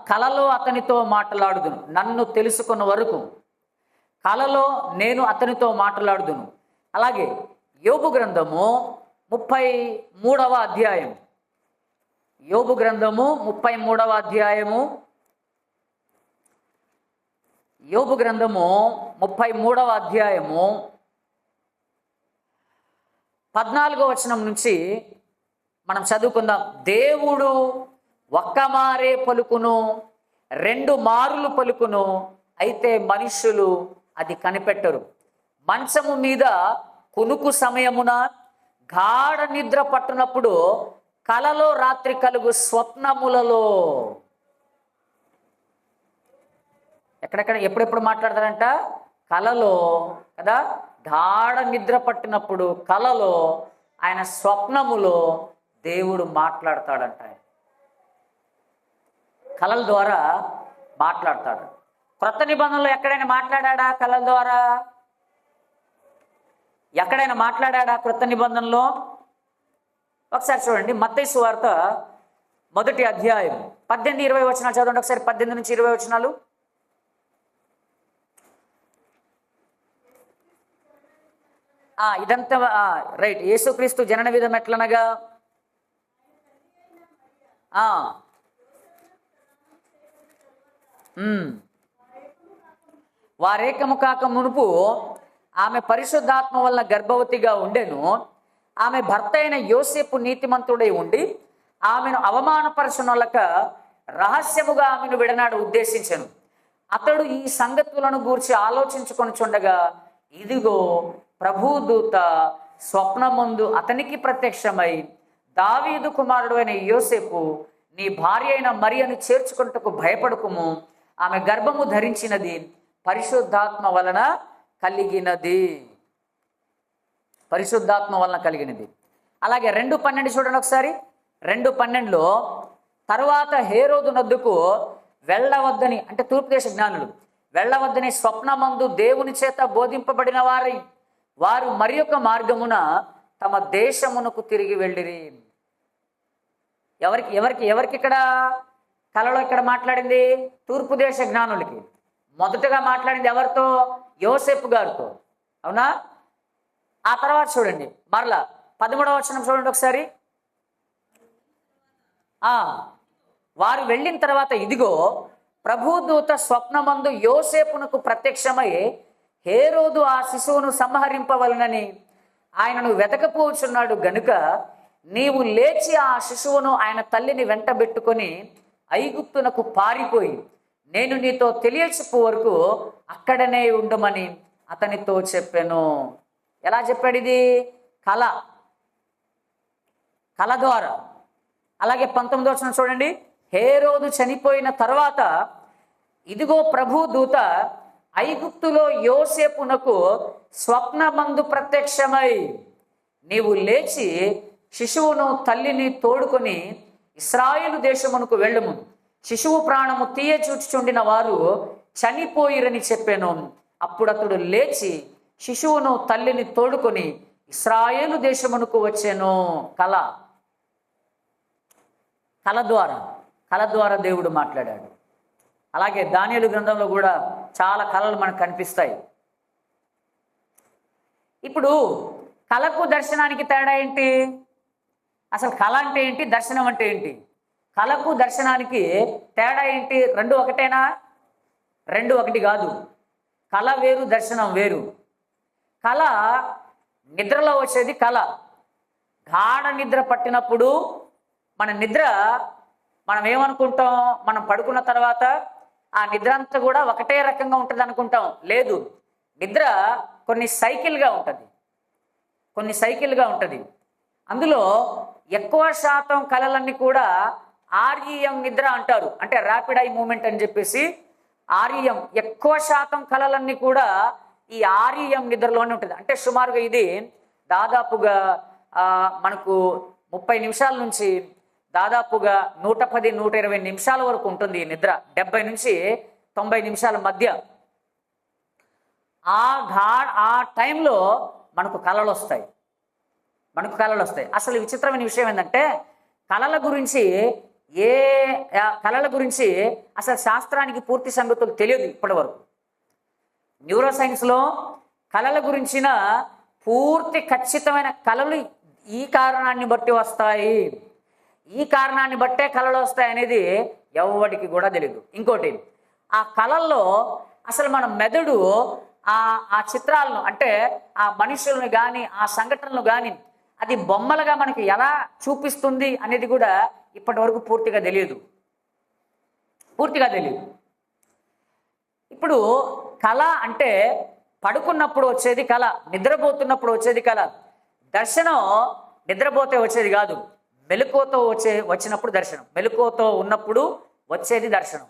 Speaker 1: కలలో అతనితో మాట్లాడుదును, నన్ను తెలుసుకున్న వరకు కలలో నేను అతనితో మాట్లాడుదును. అలాగే యోబు గ్రంథము 33వ అధ్యాయం, యోబు గ్రంథము 33వ అధ్యాయము, యోబు గ్రంథము 33వ అధ్యాయము 14వ వచనం నుంచి మనం చదువుకుందాం. దేవుడు ఒక్క మారే పలుకును, 2 మారులు పలుకును, అయితే మనుష్యులు అది కనిపెట్టరు. మంచము మీద కునుకు సమయమున గాఢ నిద్ర పట్టునప్పుడు కలలో రాత్రి కలుగు స్వప్నములలో. ఎక్కడెక్కడ ఎప్పుడెప్పుడు మాట్లాడతారంట? కలలో కదా. గాఢ నిద్ర పట్టినప్పుడు కలలో ఆయన స్వప్నములో దేవుడు మాట్లాడతాడంట. కళల ద్వారా మాట్లాడతాడు. క్రొత్త నిబంధనలో ఎక్కడైనా మాట్లాడా? కళల ద్వారా ఎక్కడైనా మాట్లాడా? క్రొత్త నిబంధనలో ఒకసారి చూడండి, మత్తయి సువార్త 1వ అధ్యాయం 18-20 వచనాలు చదవండి ఒకసారి. 18 నుంచి 20 వచనాలు. ఇదంతా రైట్. యేసుక్రీస్తు జనన విధం ఎట్లనగా వారేకము కాక మునుపు ఆమె పరిశుద్ధాత్మ వల్ల గర్భవతిగా ఉండెను. ఆమె భర్త అయిన యోసేపు నీతిమంతుడై ఉండి ఆమెను అవమానపరచునొల్లక రహస్యముగా ఆమెను విడనాడు ఉద్దేశించెను. అతడు ఈ సంగతులను గూర్చి ఆలోచించుకొనుచుండగా ఇదిగో ప్రభుదూత స్వప్నమందు అతనికి ప్రత్యక్షమై, దావీదు కుమారుడు అయిన యోసేపు, నీ భార్య అయిన మరియను చేర్చుకొనుటకు భయపడకుము, ఆమె గర్భము ధరించినది పరిశుద్ధాత్మ వలన కలిగినది. పరిశుద్ధాత్మ వలన కలిగినది. అలాగే 2:12 చూడండి ఒకసారి. 2:12లో తరువాత హేరోదు నద్దుకు వెళ్ళవద్దని, అంటే తూర్పు దేశ జ్ఞానులు వెళ్ళవద్దని స్వప్నమందు దేవుని చేత బోధింపబడిన వారు మరి యొక్క మార్గమున తమ దేశమునకు తిరిగి వెళ్ళిరి. ఎవరికి ఎవరికి ఎవరికి ఇక్కడ కలలో ఇక్కడ మాట్లాడింది? తూర్పు దేశ జ్ఞానులకి. మొదటగా మాట్లాడింది ఎవరితో? యోసేపు గారితో, అవునా? ఆ తర్వాత చూడండి మరలా 13వ వచనం చూడండి ఒకసారి. వారు వెళ్ళిన తర్వాత ఇదిగో ప్రభుదూత స్వప్నమందు యోసేపునకు ప్రత్యక్షమై హేరోదు ఆ శిశువును సంహరింపవలనని ఆయనను వెతకపోచున్నాడు గనుక నీవు లేచి ఆ శిశువును ఆయన తల్లిని వెంటబెట్టుకొని ఐగుప్తునకు పారిపోయి నేను నీతో తెలియచెప్పు వరకు అక్కడనే ఉండమని అతనితో చెప్పాను. ఎలా చెప్పాడు? ఇది కళ ద్వారా. అలాగే 19వ వచనం చూడండి. హేరోదు చనిపోయిన తర్వాత ఇదిగో ప్రభు దూత ఐగుప్తులో యోసేపునకు స్వప్నమందు ప్రత్యక్షమై నీవు లేచి శిశువును తల్లిని తోడుకొని ఇశ్రాయేలు దేశమునకు వెళ్ళుము, శిశువు ప్రాణము తీయ చూచుచుండిన వారు చనిపోయిరని చెప్పాను. అప్పుడు అతడు లేచి శిశువును తల్లిని తోడుకొని ఇశ్రాయేలు దేశమునకు వచ్చాను. కళ ద్వారా దేవుడు మాట్లాడాడు. అలాగే దానియేలు గ్రంథంలో కూడా చాలా కళలు మనకు కనిపిస్తాయి. ఇప్పుడు కళకు దర్శనానికి తేడా ఏంటి? అసలు కళ అంటే ఏంటి, దర్శనం అంటే ఏంటి? కళకు దర్శనానికి తేడా ఏంటి? రెండు ఒకటేనా? రెండు ఒకటి కాదు. కళ వేరు, దర్శనం వేరు. కళ నిద్రలో వచ్చేది కళ. గాఢ నిద్ర పట్టినప్పుడు మనం ఏమనుకుంటాం? మనం పడుకున్న తర్వాత ఆ నిద్ర అంతా కూడా ఒకటే రకంగా ఉంటుంది అనుకుంటాం. లేదు, నిద్ర కొన్ని సైకిల్గా ఉంటుంది. అందులో ఎక్కువ శాతం కళలన్నీ కూడా REM నిద్ర అంటారు. అంటే ర్యాపిడ్ ఐ మూమెంట్ అని చెప్పేసి REM. ఎక్కువ శాతం కళలన్నీ కూడా ఈ REM నిద్రలోనే ఉంటుంది. అంటే సుమారుగా ఇది దాదాపుగా మనకు 30 నిమిషాల నుంచి దాదాపుగా 110-120 నిమిషాల వరకు ఉంటుంది ఈ నిద్ర. 70 నుంచి 90 నిమిషాల మధ్య. ఆ టైంలో మనకు కళలు వస్తాయి. అసలు విచిత్రమైన విషయం ఏంటంటే కళల గురించి అసలు శాస్త్రానికి పూర్తి సంగతులు తెలియదు ఇప్పటి వరకు. న్యూరో సైన్స్లో కళల గురించిన పూర్తి ఖచ్చితమైన కళలు ఈ కారణాన్ని బట్టి వస్తాయి, ఈ కారణాన్ని బట్టే కళలు వస్తాయి అనేది ఎవరికి కూడా తెలియదు. ఇంకోటి, ఆ కళల్లో అసలు మన మెదడు ఆ చిత్రాలను, అంటే ఆ మనుషులను కానీ ఆ సంఘటనలు కానీ అది బొమ్మలుగా మనకి ఎలా చూపిస్తుంది అనేది కూడా ఇప్పటి వరకు పూర్తిగా తెలియదు. ఇప్పుడు కళ అంటే పడుకున్నప్పుడు వచ్చేది కళ, నిద్రపోతున్నప్పుడు వచ్చేది కళ. దర్శనం నిద్రపోతే వచ్చేది కాదు, మెలకువతో వచ్చినప్పుడు దర్శనం. మెలకువతో ఉన్నప్పుడు వచ్చేది దర్శనం.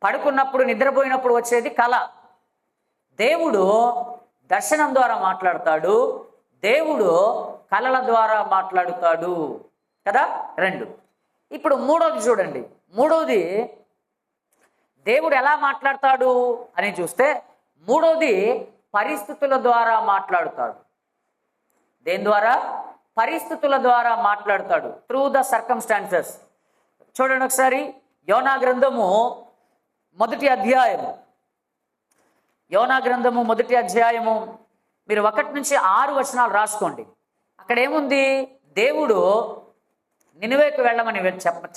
Speaker 1: పడుకున్నప్పుడు నిద్రపోయినప్పుడు వచ్చేది కళ. దేవుడు దర్శనం ద్వారా మాట్లాడతాడు, దేవుడు కళల ద్వారా మాట్లాడుతాడు కదా. రెండు. ఇప్పుడు మూడోది చూడండి. మూడోది దేవుడు ఎలా మాట్లాడతాడు అని చూస్తే మూడోది పరిస్థితుల ద్వారా మాట్లాడుతాడు. దేని ద్వారా? పరిస్థితుల ద్వారా మాట్లాడతాడు. Through the circumstances. చూడండి ఒకసారి యోనా గ్రంథము మొదటి అధ్యాయము మీరు 1 నుంచి 6 వచనాలు రాసుకోండి. అక్కడ ఏముంది? దేవుడు నినివేకు వెళ్ళమని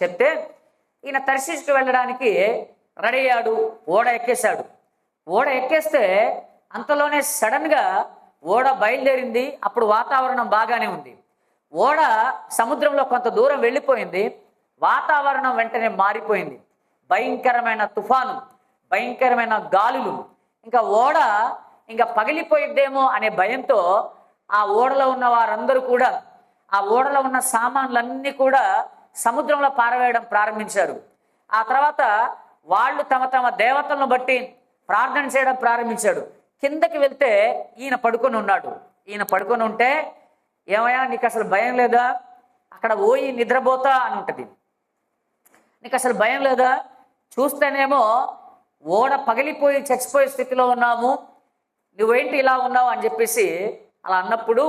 Speaker 1: చెప్తే ఈయన తర్షీషుకు వెళ్ళడానికి రెడీ అయ్యాడు, ఓడ ఎక్కేశాడు. ఓడ ఎక్కేస్తే అంతలోనే సడన్గా ఓడ బయలుదేరింది. అప్పుడు వాతావరణం బాగానే ఉంది. ఓడ సముద్రంలో కొంత దూరం వెళ్ళిపోయింది. వాతావరణం వెంటనే మారిపోయింది. భయంకరమైన తుఫాను, భయంకరమైన గాలులు. ఇంకా ఓడ ఇంకా పగిలిపోయిద్దేమో అనే భయంతో ఆ ఓడలో ఉన్న వారందరూ కూడా ఆ ఓడలో ఉన్న సామాన్లన్నీ కూడా సముద్రంలో పారవేయడం ప్రారంభించారు. ఆ తర్వాత వాళ్ళు తమ తమ దేవతలను బట్టి ప్రార్థన చేయడం ప్రారంభించాడు. కిందకి వెళ్తే ఈయన పడుకొని ఉన్నాడు. ఈయన పడుకొని ఉంటే, ఏమయ్యా నీకు అసలు భయం లేదా? అక్కడ ఓయి నిద్రపోతా అని ఉంటుంది. నీకు అసలు భయం లేదా? చూస్తేనేమో ఓడ పగిలిపోయి చచ్చిపోయే స్థితిలో ఉన్నాము, నువ్వేంటి ఇలా ఉన్నావు అని చెప్పేసి అలా అన్నప్పుడు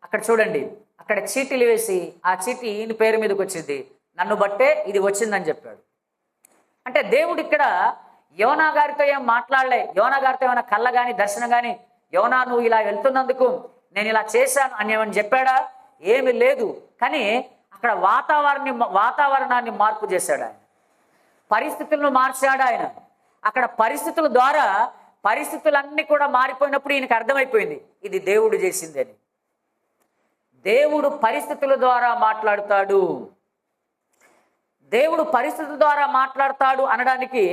Speaker 1: అక్కడ చూడండి, అక్కడ చీటీలు వేసి ఆ చీటీ ఈయన పేరు మీదకి వచ్చింది, నన్ను బట్టే ఇది వచ్చిందని చెప్పాడు. అంటే దేవుడు ఇక్కడ యోనా గారితో ఏం మాట్లాడలే. యోనా గారితో ఏమైనా కళ్ళ కానీ దర్శనం కానీ, యోనా నువ్వు ఇలా వెళ్తున్నందుకు నేను ఇలా చేశాను అని ఏమని చెప్పాడా? ఏమి లేదు. కానీ అక్కడ వాతావరణాన్ని మార్పు చేశాడు ఆయన, పరిస్థితులను మార్చాడు ఆయన. అక్కడ పరిస్థితుల ద్వారా పరిస్థితులన్నీ కూడా మారిపోయినప్పుడు ఈయనకు అర్థమైపోయింది ఇది దేవుడు చేసిందని. దేవుడు పరిస్థితుల ద్వారా మాట్లాడుతాడు. దేవుడు పరిస్థితుల ద్వారా మాట్లాడతాడు అనడానికి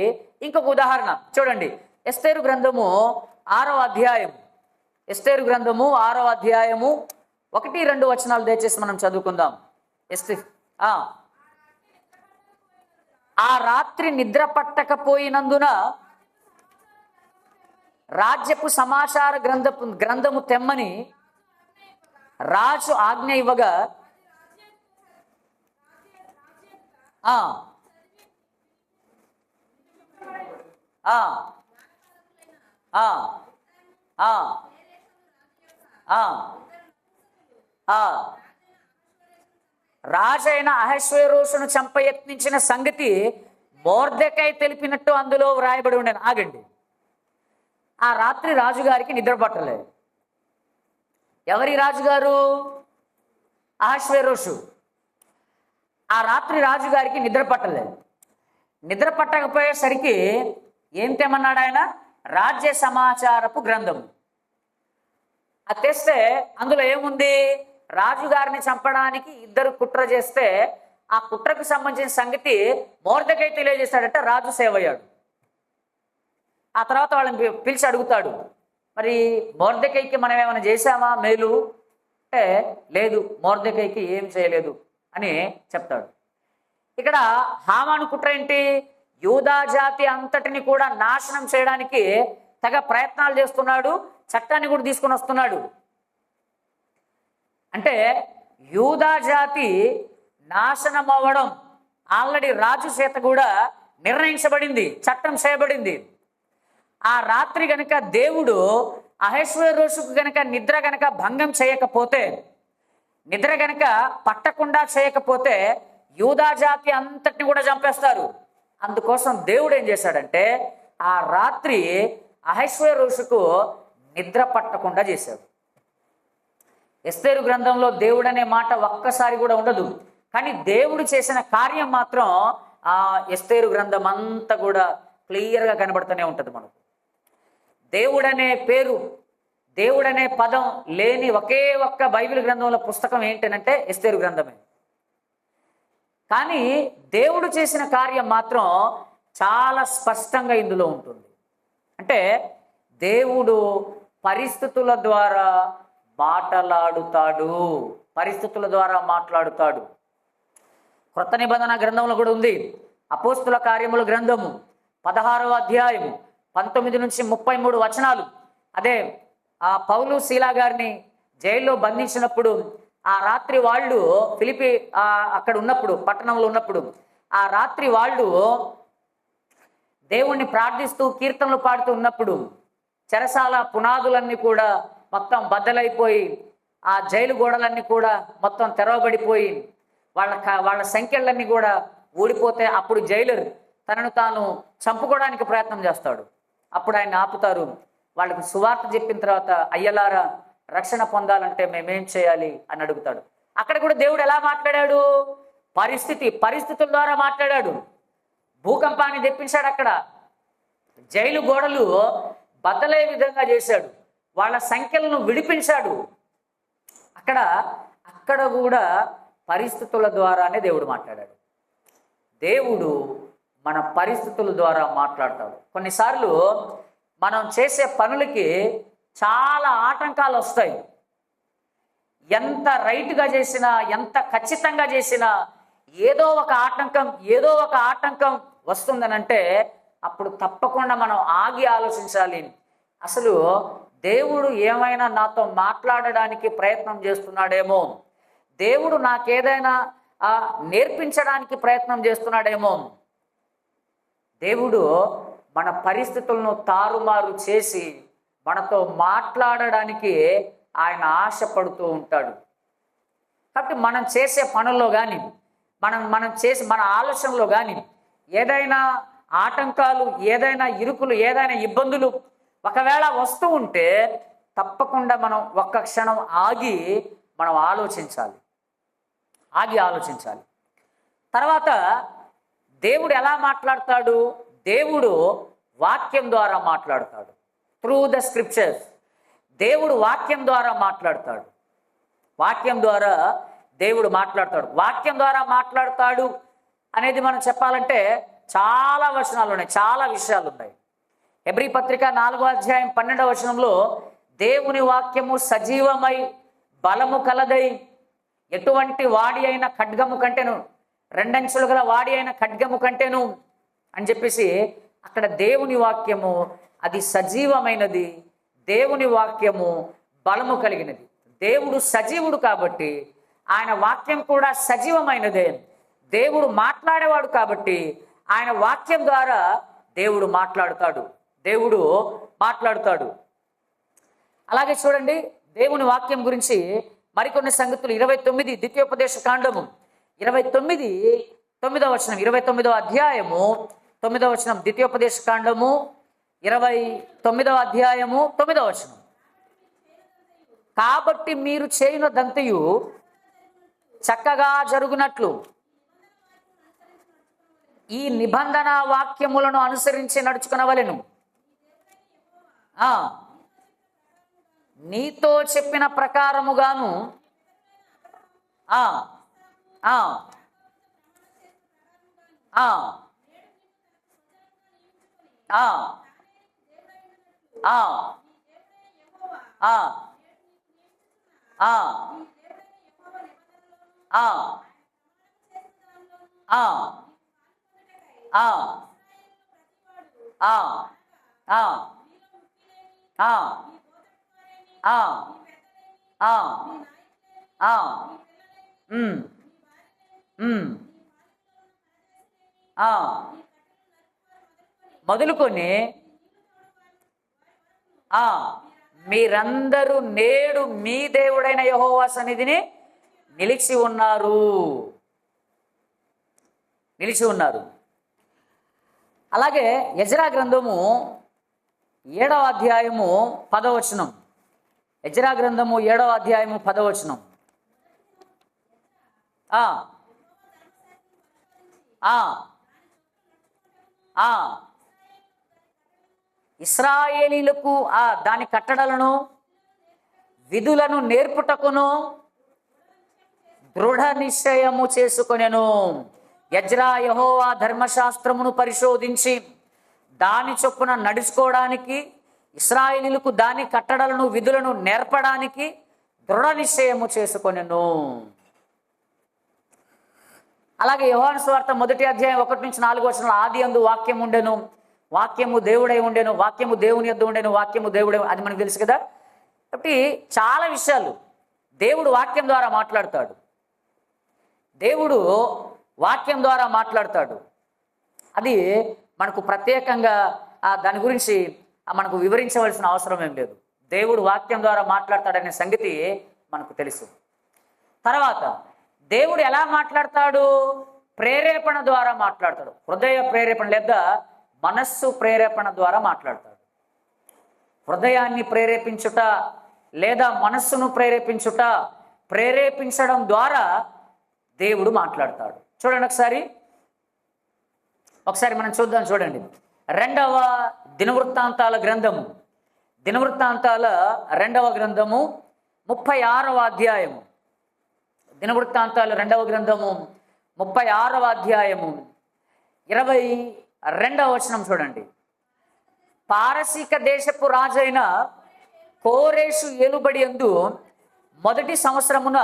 Speaker 1: ఇంకొక ఉదాహరణ చూడండి. ఎస్తేరు గ్రంథము 6వ అధ్యాయం, ఎస్తేరు గ్రంథము 6వ అధ్యాయము 1-2 వచనాలు దయచేసి మనం చదువుకుందాం. ఆ రాత్రి నిద్ర పట్టకపోయినందున రాజ్యపు సమాచార గ్రంథము తెమ్మని రాజు ఆజ్ఞ ఇవ్వగా రాజైన అహష్వేరోషును చంపయత్నించిన సంగతి మొర్దెకై తెలిపినట్టు అందులో వ్రాయబడి ఉండేది. ఆగండి. ఆ రాత్రి రాజుగారికి నిద్ర పట్టలేదు. ఎవరి రాజుగారు? అహష్వేరోషు. ఆ రాత్రి రాజుగారికి నిద్ర పట్టలేదు. నిద్ర పట్టకపోయేసరికి ఏం తెమన్నాడు ఆయన? రాజ్య సమాచారపు గ్రంథము. అది తెస్తే అందులో ఏముంది? రాజుగారిని చంపడానికి ఇద్దరు కుట్ర చేస్తే ఆ కుట్రకు సంబంధించిన సంగతి మొర్దెకై తెలియజేస్తాడట. రాజు సేవ్ అయ్యాడు. ఆ తర్వాత వాళ్ళని పిలిచి అడుగుతాడు, మరి మొర్దెకైకి మనం ఏమైనా చేశామా మేలు అంటే, లేదు మొర్దెకైకి ఏం చేయలేదు అని చెప్తాడు. ఇక్కడ హామాను కుట్ర ఏంటి? యూదా జాతి అంతటిని కూడా నాశనం చేయడానికి తెగ ప్రయత్నాలు చేస్తున్నాడు, చట్టాన్ని కూడా తీసుకొని వస్తున్నాడు. అంటే యూదా జాతి నాశనం అవ్వడం ఆల్రెడీ రాజు చేత కూడా నిర్ణయించబడింది, చట్టం చేయబడింది. ఆ రాత్రి గనక దేవుడు అహష్వేరోషుకు గనక నిద్ర గనక భంగం చేయకపోతే, నిద్ర గనక పట్టకుండా చేయకపోతే యూదా జాతి అంతటిని కూడా చంపేస్తారు. అందుకోసం దేవుడు ఏం చేశాడంటే ఆ రాత్రి అహష్వేరోషుకు నిద్ర పట్టకుండా చేశాడు. ఎస్తేరు గ్రంథంలో దేవుడు అనే మాట ఒక్కసారి కూడా ఉండదు, కానీ దేవుడు చేసిన కార్యం మాత్రం ఆ ఎస్తేరు గ్రంథం అంతా కూడా క్లియర్గా కనబడుతూనే ఉంటుంది మనకు. దేవుడనే పేరు, దేవుడనే పదం లేని ఒకే ఒక్క బైబిల్ గ్రంథంలో పుస్తకం ఏంటంటే ఎస్తేరు గ్రంథమే. కానీ దేవుడు చేసిన కార్యం మాత్రం చాలా స్పష్టంగా ఇందులో ఉంటుంది. అంటే దేవుడు పరిస్థితుల ద్వారా మాట్లాడుతాడు, పరిస్థితుల ద్వారా మాట్లాడుతాడు. క్రొత్త నిబంధన గ్రంథంలో కూడా ఉంది. అపోస్తుల కార్యముల గ్రంథము 16వ అధ్యాయము 19-33 వచనాలు. అదే ఆ పౌలు శీలా గారిని జైల్లో బంధించినప్పుడు ఆ రాత్రి వాళ్ళు ఫిలిపి అక్కడ ఉన్నప్పుడు, పట్టణంలో ఉన్నప్పుడు ఆ రాత్రి వాళ్ళు దేవుణ్ణి ప్రార్థిస్తూ కీర్తనలు పాడుతూ ఉన్నప్పుడు చెరసాల పునాదులన్నీ కూడా మొత్తం బద్దలైపోయి, ఆ జైలు గోడలన్నీ కూడా మొత్తం తెరవబడిపోయి, వాళ్ళ సంఖ్యలన్నీ కూడా ఊడిపోతే అప్పుడు జైలర్ తనను తాను చంపుకోవడానికి ప్రయత్నం చేస్తాడు. అప్పుడు ఆయన ఆపుతారు. వాళ్ళకి సువార్త చెప్పిన తర్వాత, అయ్యలారా రక్షణ పొందాలంటే మేమేం చేయాలి అని అడుగుతాడు. అక్కడ కూడా దేవుడు ఎలా మాట్లాడాడు? పరిస్థితుల ద్వారా మాట్లాడాడు. భూకంపాన్ని తెప్పించాడు, అక్కడ జైలు గోడలు బద్దలే విధంగా చేశాడు, వాళ్ళ సంఖ్యలను విడిపించాడు. అక్కడ కూడా పరిస్థితుల ద్వారానే దేవుడు మాట్లాడాడు. దేవుడు మన పరిస్థితుల ద్వారా మాట్లాడతాడు. కొన్నిసార్లు మనం చేసే పనులకి చాలా ఆటంకాలు వస్తాయి. ఎంత రైట్గా చేసినా, ఎంత ఖచ్చితంగా చేసినా ఏదో ఒక ఆటంకం వస్తుందనంటే అప్పుడు తప్పకుండా మనం ఆగి ఆలోచించాలి. అసలు దేవుడు ఏమైనా నాతో మాట్లాడడానికి ప్రయత్నం చేస్తున్నాడేమో, దేవుడు నాకేదైనా నేర్పించడానికి ప్రయత్నం చేస్తున్నాడేమో. దేవుడు మన పరిస్థితులను తారుమారు చేసి మనతో మాట్లాడడానికి ఆయన ఆశపడుతూ ఉంటాడు. కాబట్టి మనం చేసే పనుల్లో కానీ, మనం చేసే మన ఆలోచనలో కానీ ఏదైనా ఆటంకాలు, ఏదైనా ఇరుకులు, ఏదైనా ఇబ్బందులు ఒకవేళ వస్తూ ఉంటే తప్పకుండా మనం ఒక్క క్షణం ఆగి మనం ఆలోచించాలి. తర్వాత దేవుడు ఎలా మాట్లాడతాడు? దేవుడు వాక్యం ద్వారా మాట్లాడతాడు. Through the scriptures. దేవుడు వాక్యం ద్వారా మాట్లాడతాడు. వాక్యం ద్వారా దేవుడు మాట్లాడతాడు. వాక్యం ద్వారా మాట్లాడతాడు అనేది మనం చెప్పాలంటే చాలా వచనాలు ఉన్నాయి, చాలా విషయాలు ఉన్నాయి. హెబ్రీ పత్రిక 4వ అధ్యాయం 12వ వచనంలో దేవుని వాక్యము సజీవమై బలము కలదై ఎటువంటి వాడి అయిన ఖడ్గము కంటేను, రెండంచులు గల వాడి అయిన ఖడ్గము కంటేను అని చెప్పేసి అక్కడ దేవుని వాక్యము అది సజీవమైనది, దేవుని వాక్యము బలము కలిగినది. దేవుడు సజీవుడు కాబట్టి ఆయన వాక్యం కూడా సజీవమైనదే. దేవుడు మాట్లాడేవాడు కాబట్టి ఆయన వాక్యం ద్వారా దేవుడు మాట్లాడుతాడు. అలాగే చూడండి, దేవుని వాక్యం గురించి మరికొన్ని సంగతులు 29 ద్వితీయోపదేశ కాండము 29వ వచనం, 29వ అధ్యాయము 9వ వచనం. ద్వితీయోపదేశ కాండము 29వ అధ్యాయము 9వ వచనం. కాబట్టి మీరు చేయునదంతయు చక్కగా జరుగునట్లు ఈ నిబంధన వాక్యములను అనుసరించి నడుచుకునవలెను. నీతో చెప్పిన ప్రకారముగాను మొదలుకొని మీరందరూ నేడు మీ దేవుడైన యెహోవా సన్నిధిని నిలిచి ఉన్నారు. అలాగే యెజ్రా గ్రంథము 7వ అధ్యాయము 10వ వచనం. యెజ్రా గ్రంథము 7వ అధ్యాయము 10వ వచనం. ఇశ్రాయేలీలకు దాని కట్టడలను విధులను నేర్పుటకును దృఢ నిశ్చయము చేసుకొనెను. యెజ్రా యెహోవా ధర్మశాస్త్రమును పరిశోధించి దాని చొప్పున నడుచుకోవడానికి, ఇశ్రాయేలీలకు దాని కట్టడలను విధులను నేర్పడానికి దృఢ నిశ్చయము చేసుకొనెను. అలాగే యోహాను సువార్త 1వ అధ్యాయం 1 నుంచి 4 వచనాలు, ఆది అందు వాక్యం ఉండెను, వాక్యము దేవుడై ఉండెను, వాక్యము దేవుని యొద్ద ఉండెను, వాక్యము దేవుడై, అది మనకు తెలుసు కదా. కాబట్టి చాలా విషయాలు దేవుడు వాక్యం ద్వారా మాట్లాడతాడు. అది మనకు ప్రత్యేకంగా దాని గురించి మనకు వివరించవలసిన అవసరం ఏం లేదు. దేవుడు వాక్యం ద్వారా మాట్లాడతాడనే సంగతి మనకు తెలుసు. తర్వాత దేవుడు ఎలా మాట్లాడతాడు? ప్రేరేపణ ద్వారా మాట్లాడతాడు. హృదయ ప్రేరేపణ లేదా మనస్సు ప్రేరేపణ ద్వారా మాట్లాడతాడు. హృదయాన్ని ప్రేరేపించుట లేదా మనస్సును ప్రేరేపించడం ద్వారా దేవుడు మాట్లాడతాడు. చూడండి ఒకసారి మనం చూద్దాం. చూడండి, 2వ దినవృత్తాంతాల 2వ గ్రంథము 36వ అధ్యాయము. దినవృత్తాంతాలు 2వ గ్రంథము 36వ అధ్యాయము 22వ వచనం చూడండి. పారసీక దేశపు రాజైన కోరేషు ఏలుబడి యందు మొదటి సంవత్సరమున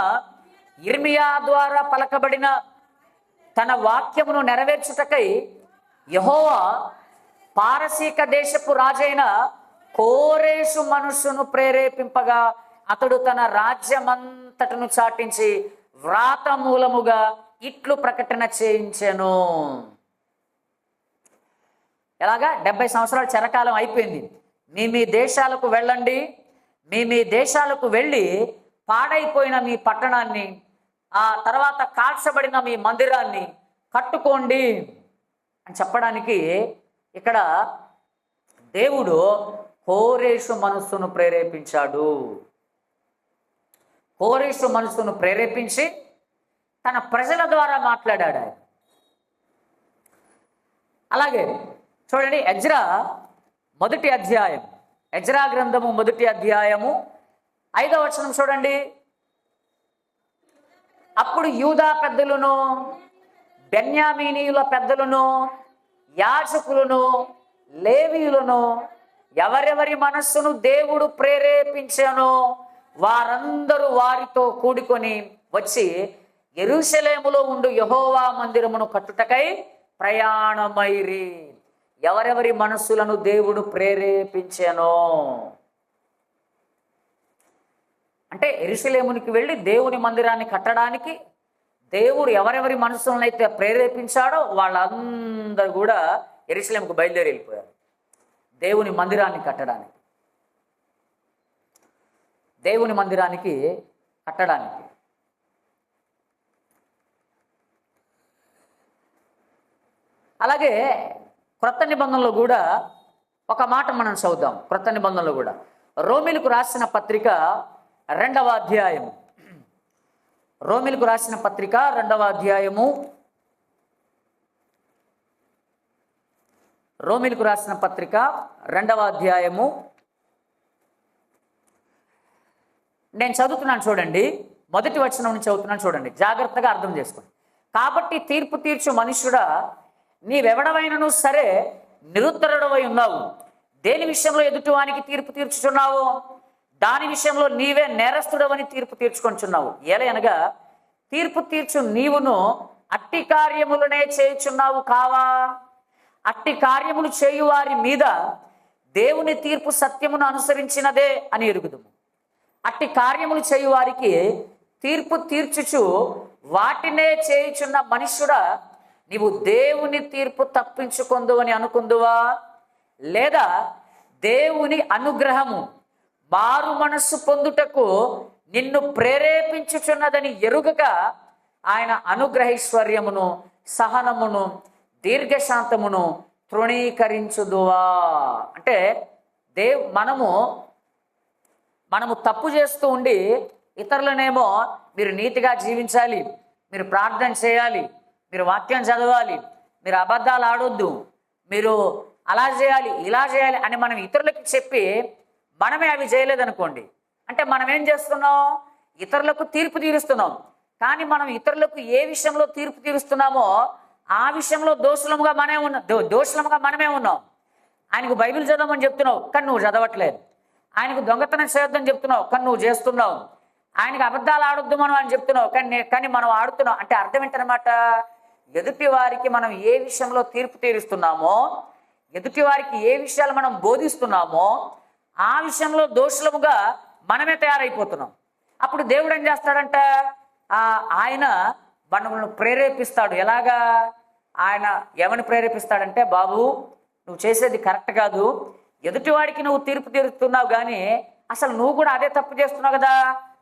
Speaker 1: యిర్మీయా ద్వారా పలకబడిన తన వాక్యమును నెరవేర్చుటకై యెహోవా పారసీక దేశపు రాజైన కోరేషు మనుషును ప్రేరేపింపగా అతడు తన రాజ్యమంతటను చాటించి వ్రాత మూలముగా ఇట్లు ప్రకటన చేయించెను. ఎలాగా? 70 సంవత్సరాల చెరకాలం అయిపోయింది. మీ దేశాలకు వెళ్ళండి, మీ దేశాలకు వెళ్ళి పాడైపోయిన మీ పట్టణాన్ని, ఆ తర్వాత కాల్చబడిన మీ మందిరాన్ని కట్టుకోండి అని చెప్పడానికి ఇక్కడ దేవుడు కోరేషు మనస్సును ప్రేరేపించాడు. కోరేషు మనస్సును ప్రేరేపించి తన ప్రజల ద్వారా మాట్లాడాడు ఆయన. అలాగే చూడండి, ఎజ్రా మొదటి అధ్యాయం, ఎజ్రా గ్రంథము మొదటి అధ్యాయము 5వ వచనం చూడండి. అప్పుడు యూదా పెద్దలను, బెన్యామీనీయుల పెద్దలను, యాజకులను, లేవీయులను ఎవరెవరి మనస్సును దేవుడు ప్రేరేపించానో వారందరూ వారితో కూడుకొని వచ్చి యెరూషలేములో ఉండు యెహోవా మందిరమును కట్టుటకై ప్రయాణమైరి. ఎవరెవరి మనస్సులను దేవుడు ప్రేరేపించానో అంటే యెరూషలేమునికి వెళ్ళి దేవుని మందిరాన్ని కట్టడానికి దేవుడు ఎవరెవరి మనస్సులను అయితే ప్రేరేపించాడో వాళ్ళందరూ కూడా యెరూషలేముకు బయలుదేరి వెళ్ళిపోయారు దేవుని మందిరాన్ని కట్టడానికి. దేవుని మందిరానికి కట్టడానికి. అలాగే క్రొత్త నిబంధనలో కూడా ఒక మాట మనం చదువుదాం. క్రొత్త నిబంధనలో కూడా రోమీలకు రాసిన పత్రిక 2వ అధ్యాయము, రోమీలకు రాసిన పత్రిక 2వ అధ్యాయము, రోమీలకు రాసిన పత్రిక 2వ అధ్యాయము నేను చదువుతున్నాను చూడండి. మొదటి వచనం నుంచి చదువుతున్నాను చూడండి, జాగ్రత్తగా అర్థం చేసుకోండి. కాబట్టి తీర్పు తీర్చు మనుష్యుడా, నీవెవడవైనను సరే నిరుత్తరుడవై ఉన్నావు. దేని విషయంలో ఎదుటివానికి తీర్పు తీర్చుచున్నావు, దాని విషయంలో నీవే నేరస్తుడవని తీర్పు తీర్చుకొంచున్నావు. ఎలయనగా తీర్పు తీర్చు నీవును అట్టి కార్యములనే చేయుచున్నావు కావా? అట్టి కార్యములు చేయువారి మీద దేవుని తీర్పు సత్యమును అనుసరించినదే అని ఎరుగుదుము. అట్టి కార్యములు చేయువారికి తీర్పు తీర్చుచు వాటినే చేయుచున్న మనుష్యుడా, నీవు దేవుని తీర్పు తప్పించుకొందు అని అనుకుందువా? లేదా దేవుని అనుగ్రహము మారు మనస్సు పొందుటకు నిన్ను ప్రేరేపించుచున్నదని ఎరుగక ఆయన అనుగ్రహైశ్వర్యమును, సహనమును, దీర్ఘశాంతమును తృణీకరించుదువా? అంటే మనము తప్పు చేస్తూ ఉండి ఇతరులనేమో మీరు నీతిగా జీవించాలి, మీరు ప్రార్థన చేయాలి, మీరు వాక్యం చదవాలి, మీరు అబద్ధాలు ఆడొద్దు, మీరు అలా చేయాలి, ఇలా చేయాలి అని మనం ఇతరులకి చెప్పి మనమే అవి చేయలేదనుకోండి, అంటే మనం ఏం చేస్తున్నాం? ఇతరులకు తీర్పు తీరుస్తున్నాం. కానీ మనం ఇతరులకు ఏ విషయంలో తీర్పు తీరుస్తున్నామో ఆ విషయంలో దోషులముగా మనమే ఉన్నాం. ఆయనకు బైబిల్ చదవమని చెప్తున్నావు కానీ నువ్వు చదవట్లేదు. ఆయనకు దొంగతనం చేయొద్దని చెప్తున్నావు కానీ నువ్వు చేస్తున్నావు. ఆయనకు అబద్ధాలు ఆడొద్దు మనం అని చెప్తున్నావు కానీ మనం ఆడుతున్నాం. అంటే అర్థం ఏంటనమాట? ఎదుటి వారికి మనం ఏ విషయంలో తీర్పు తీరుస్తున్నామో, ఎదుటి వారికి ఏ విషయాలు మనం బోధిస్తున్నామో ఆ విషయంలో దోషులముగా మనమే తయారైపోతున్నాం. అప్పుడు దేవుడు ఏం చేస్తాడంట? ఆయన మనల్ని ప్రేరేపిస్తాడు. ఎలాగా? ఆయన ఎవరిని ప్రేరేపిస్తాడంటే, బాబు నువ్వు చేసేది కరెక్ట్ కాదు, ఎదుటివాడికి నువ్వు తీర్పు తీరుస్తున్నావు కానీ అసలు నువ్వు కూడా అదే తప్పు చేస్తున్నావు కదా,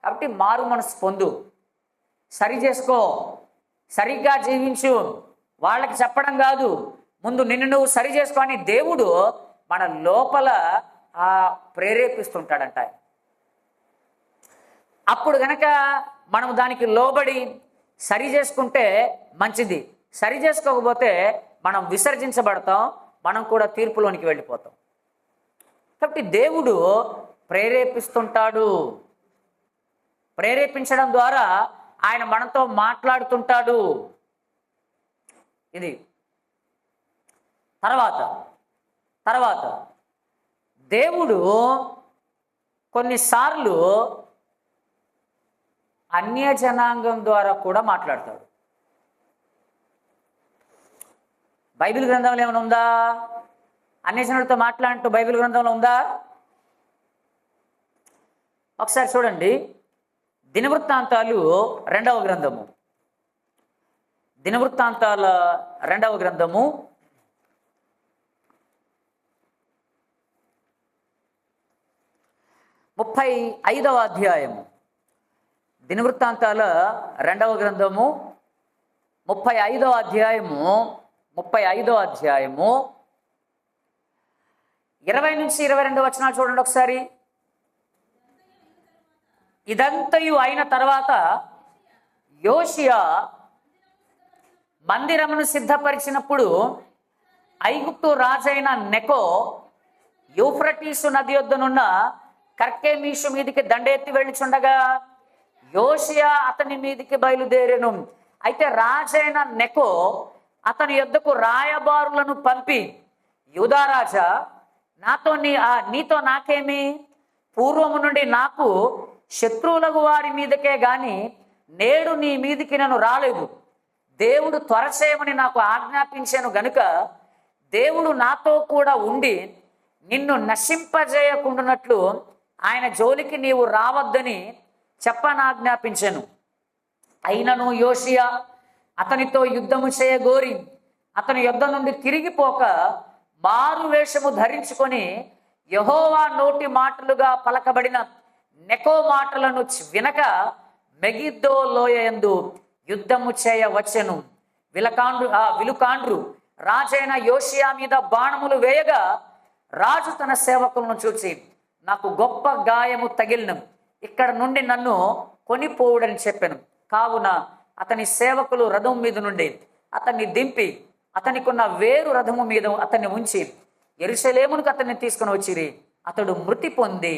Speaker 1: కాబట్టి మారు మనసు పొందు, సరి చేసుకో, సరిగ్గా జీవించు, వాళ్ళకి చెప్పడం కాదు, ముందు నిన్ను నువ్వు సరి చేసుకో అని దేవుడు మన లోపల ప్రేరేపిస్తుంటాడంట. అప్పుడు గనక మనం దానికి లోబడి సరి చేసుకుంటే మంచిది, సరి చేసుకోకపోతే మనం విసర్జించబడతాం, మనం కూడా తీర్పులోనికి వెళ్ళిపోతాం. కాబట్టి దేవుడు ప్రేరేపిస్తుంటాడు. ప్రేరేపించడం ద్వారా ఆయన మనతో మాట్లాడుతుంటాడు. ఇది తర్వాత దేవుడు కొన్నిసార్లు అన్య జనాంగం ద్వారా కూడా మాట్లాడతాడు. బైబిల్ గ్రంథంలో ఏమైనా ఉందా? అన్యజనులతో మాట్లాడుతూ బైబిల్ గ్రంథంలో ఉందా? ఒకసారి చూడండి, దినవృత్తాంతాలు 2వ గ్రంథము, దినవృత్తాంతాల 2వ గ్రంథము 35వ అధ్యాయము, దినవృత్తాంతాల 2వ గ్రంథము 35వ అధ్యాయము 35వ అధ్యాయము 20 నుంచి 22 వచనాలు చూడండి ఒకసారి. ఇదంతయు అయిన తర్వాత యోషియా మందిరమును సిద్ధపరిచినప్పుడు ఐగుప్తు రాజైన నెకో యూఫ్రటీసు నది యొద్దనున్న కర్కెమీషు మీదికి దండెత్తి వెళ్ళుచుండగా యోషియా అతని మీదికి బయలుదేరెను. అయితే రాజైన నెకో అతని యొద్దకు రాయబారులను పంపి, యూదారాజా, నీతో నాకేమి? పూర్వము నుండి నాకు శత్రువులకు వారి మీదకే గాని నేడు నీ మీదికి నేను రాలేదు. దేవుడు త్వర చేయమని నాకు ఆజ్ఞాపించాను గనుక దేవుడు నాతో కూడా ఉండి నిన్ను నశింపజేయకుండానట్లు ఆయన జోలికి నీవు రావద్దని చెప్పనాజ్ఞాపించాను. అయినను యోషియా అతనితో యుద్ధము చేయగోరి అతని యుద్ధం నుండి తిరిగిపోక మారు వేషము ధరించుకొని యెహోవా నోటి మాటలుగా పలకబడిన నెకో మాటలను వినక మెగిద్దో లోయ యందు యుద్ధము చేయవచ్చెను. విలుకాండ్రు రాజైన యోషియా మీద బాణములు వేయగా రాజు తన సేవకులను చూచి, నాకు గొప్ప గాయము తగిలిన, ఇక్కడ నుండి నన్ను కొనిపోవుడని చెప్పాను. కావున అతని సేవకులు రథం మీద నుండి అతన్ని దింపి అతనికున్న వేరు రథము మీద అతన్ని ఉంచి యెరూషలేమునకు అతన్ని తీసుకుని వచ్చిరి. అతడు మృతి పొంది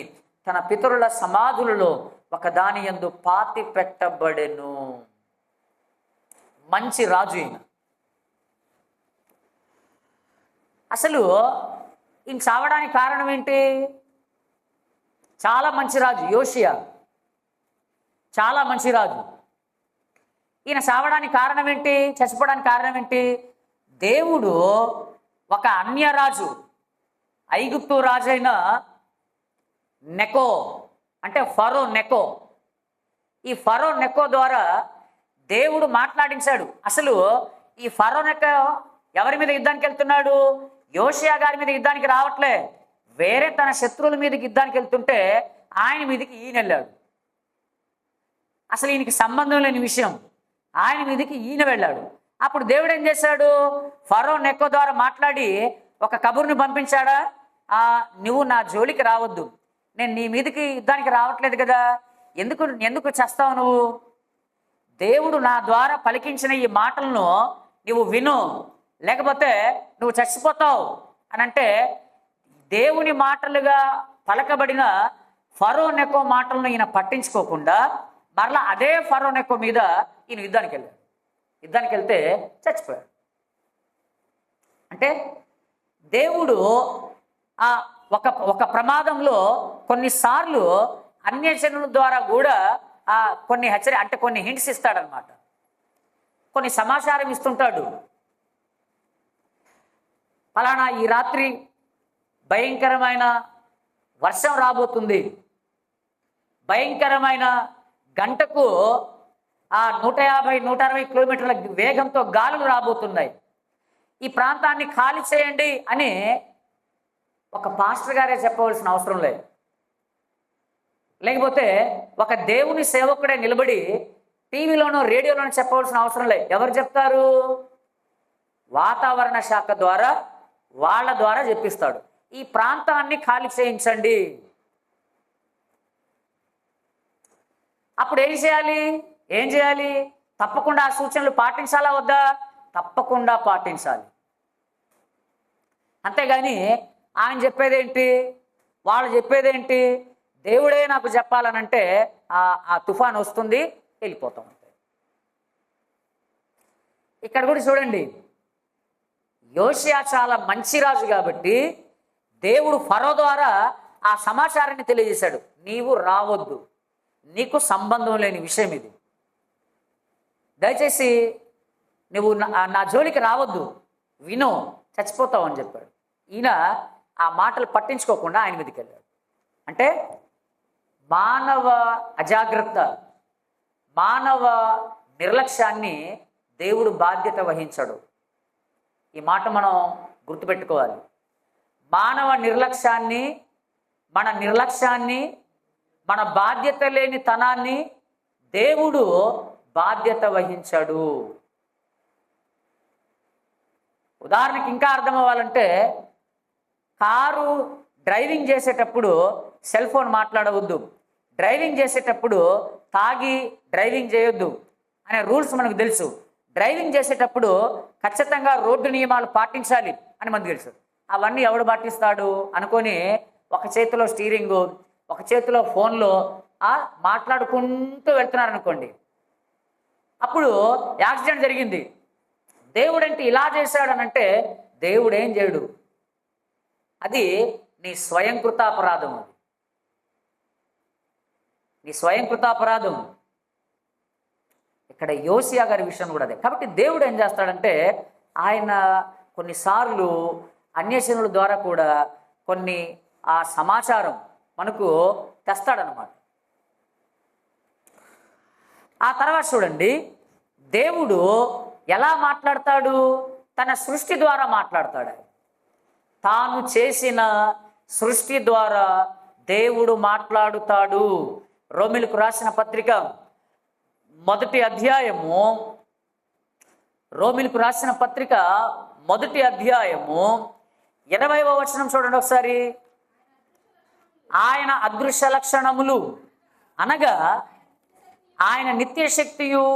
Speaker 1: తన పితరుల సమాధులలో ఒక దాని యందు పాతి పెట్టబడెను. మంచి రాజు ఈయన. అసలు ఈయన చావడానికి కారణం ఏంటి? చాలా మంచి రాజు యోషియా, చాలా మంచి రాజు. ఈయన చావడానికి కారణం ఏంటి? చచ్చిపోవడానికి కారణం ఏంటి? దేవుడు ఒక అన్యరాజు, ఐగుప్తు రాజైన నెకో, అంటే ఫరో నెకో, ఈ ఫరో నెకో ద్వారా దేవుడు మాట్లాడించాడు. అసలు ఈ ఫరో నెకో ఎవరి మీద యుద్ధానికి వెళ్తున్నాడు? యోషియా గారి మీద యుద్ధానికి రావట్లే, వేరే తన శత్రువుల మీదకి యుద్ధానికి వెళ్తుంటే ఆయన మీదకి ఈయన వెళ్ళాడు. అసలు ఈయనకి సంబంధం లేని విషయం, ఆయన మీదకి ఈయన వెళ్ళాడు. అప్పుడు దేవుడు ఏం చేశాడు? ఫరో నెకో ద్వారా మాట్లాడి ఒక కబుర్ని పంపించాడా? నువ్వు నా జోలికి రావద్దు, నేను నీ మీదకి యుద్ధానికి రావట్లేదు కదా, ఎందుకు చేస్తావు నువ్వు? దేవుడు నా ద్వారా పలికించిన ఈ మాటలను నువ్వు విను, లేకపోతే నువ్వు చచ్చిపోతావు అని అంటే, దేవుని మాటలుగా పలకబడిన ఫరో నెకో మాటలను ఈయన పట్టించుకోకుండా మరలా అదే ఫరో నెకో మీద ఈయన యుద్ధానికి వెళ్ళాడు. యుద్ధానికి వెళ్తే చచ్చిపోయాడు. అంటే దేవుడు ఒక ప్రమాదంలో కొన్నిసార్లు అన్యజనుల ద్వారా కూడా కొన్ని హింట్స్ ఇస్తాడనమాట, కొన్ని సమాచారం ఇస్తుంటాడు. ఫలానా ఈ రాత్రి భయంకరమైన వర్షం రాబోతుంది, భయంకరమైన గంటకు 150-160 కిలోమీటర్ల వేగంతో గాలులు రాబోతున్నాయి, ఈ ప్రాంతాన్ని ఖాళీ చేయండి అని ఒక పాస్టర్ గారే చెప్పవలసిన అవసరం లేదు. లేకపోతే ఒక దేవుని సేవకుడే నిలబడి టీవీలోనో రేడియోలోనో చెప్పవలసిన అవసరం లేదు. ఎవరు చెప్తారు? వాతావరణ శాఖ ద్వారా, వాళ్ళ ద్వారా చెప్పిస్తాడు, ఈ ప్రాంతాన్ని ఖాళీ చేయించండి. అప్పుడు ఏం చేయాలి? తప్పకుండా ఆ సూచనలు పాటించాలా వద్దా? తప్పకుండా పాటించాలి. అంతేగాని ఆయన చెప్పేదేంటి, వాళ్ళు చెప్పేదేంటి, దేవుడే నాకు చెప్పాలనంటే ఆ తుఫాన్ వస్తుంది, వెళ్ళిపోతాం అంతే. ఇక్కడ కూడా చూడండి, యోషియా చాలా మంచి రాజు కాబట్టి దేవుడు ఫరో ద్వారా ఆ సమాచారాన్ని తెలియజేశాడు, నీవు రావద్దు, నీకు సంబంధం లేని విషయం ఇది, దయచేసి నువ్వు నా జోలికి రావద్దు, విను, చచ్చిపోతావు అని చెప్పాడు. ఈయన ఆ మాటలు పట్టించుకోకుండా ఆయన మీదకి వెళ్ళాడు. అంటే మానవ అజాగ్రత్త, మానవ నిర్లక్ష్యాన్ని దేవుడు బాధ్యత వహించడు. ఈ మాట మనం గుర్తుపెట్టుకోవాలి. మానవ నిర్లక్ష్యాన్ని, మన బాధ్యత లేని తనాన్ని దేవుడు బాధ్యత వహించాడు. ఉదాహరణకి ఇంకా అర్థం అవ్వాలంటే, కారు డ్రైవింగ్ చేసేటప్పుడు సెల్ ఫోన్ మాట్లాడవద్దు, డ్రైవింగ్ చేసేటప్పుడు తాగి డ్రైవింగ్ చేయొద్దు అనే రూల్స్ మనకు తెలుసు. డ్రైవింగ్ చేసేటప్పుడు ఖచ్చితంగా రోడ్డు నియమాలు పాటించాలి అని మనకు తెలుసు. అవన్నీ ఎవడు పాటిస్తాడు అనుకొని ఒక చేతిలో స్టీరింగు, ఒక చేతిలో ఫోన్లో మాట్లాడుకుంటూ వెళ్తున్నారు అనుకోండి, అప్పుడు యాక్సిడెంట్ జరిగింది. దేవుడంటే ఇలా చేశాడనంటే దేవుడు ఏం చేయడు, అది నీ స్వయంకృతాపరాధం, నీ స్వయంకృతాపరాధం. ఇక్కడ యోసియా గారి విషయం కూడా అదే. కాబట్టి దేవుడు ఏం చేస్తాడంటే, ఆయన కొన్నిసార్లు అన్యజనుల ద్వారా కూడా కొన్ని ఆ సమాచారం మనకు తెస్తాడనమాట. ఆ తర్వాత చూడండి, దేవుడు ఎలా మాట్లాడతాడు? తన సృష్టి ద్వారా మాట్లాడతాడు. తాను చేసిన సృష్టి ద్వారా దేవుడు మాట్లాడుతాడు. రోమిలకు రాసిన పత్రిక 1వ అధ్యాయము, రోమిలకు రాసిన పత్రిక 1వ అధ్యాయము 20వ వచనం చూడండి ఒకసారి. ఆయన అదృశ్య లక్షణములు అనగా ఆయన నిత్యశక్తియు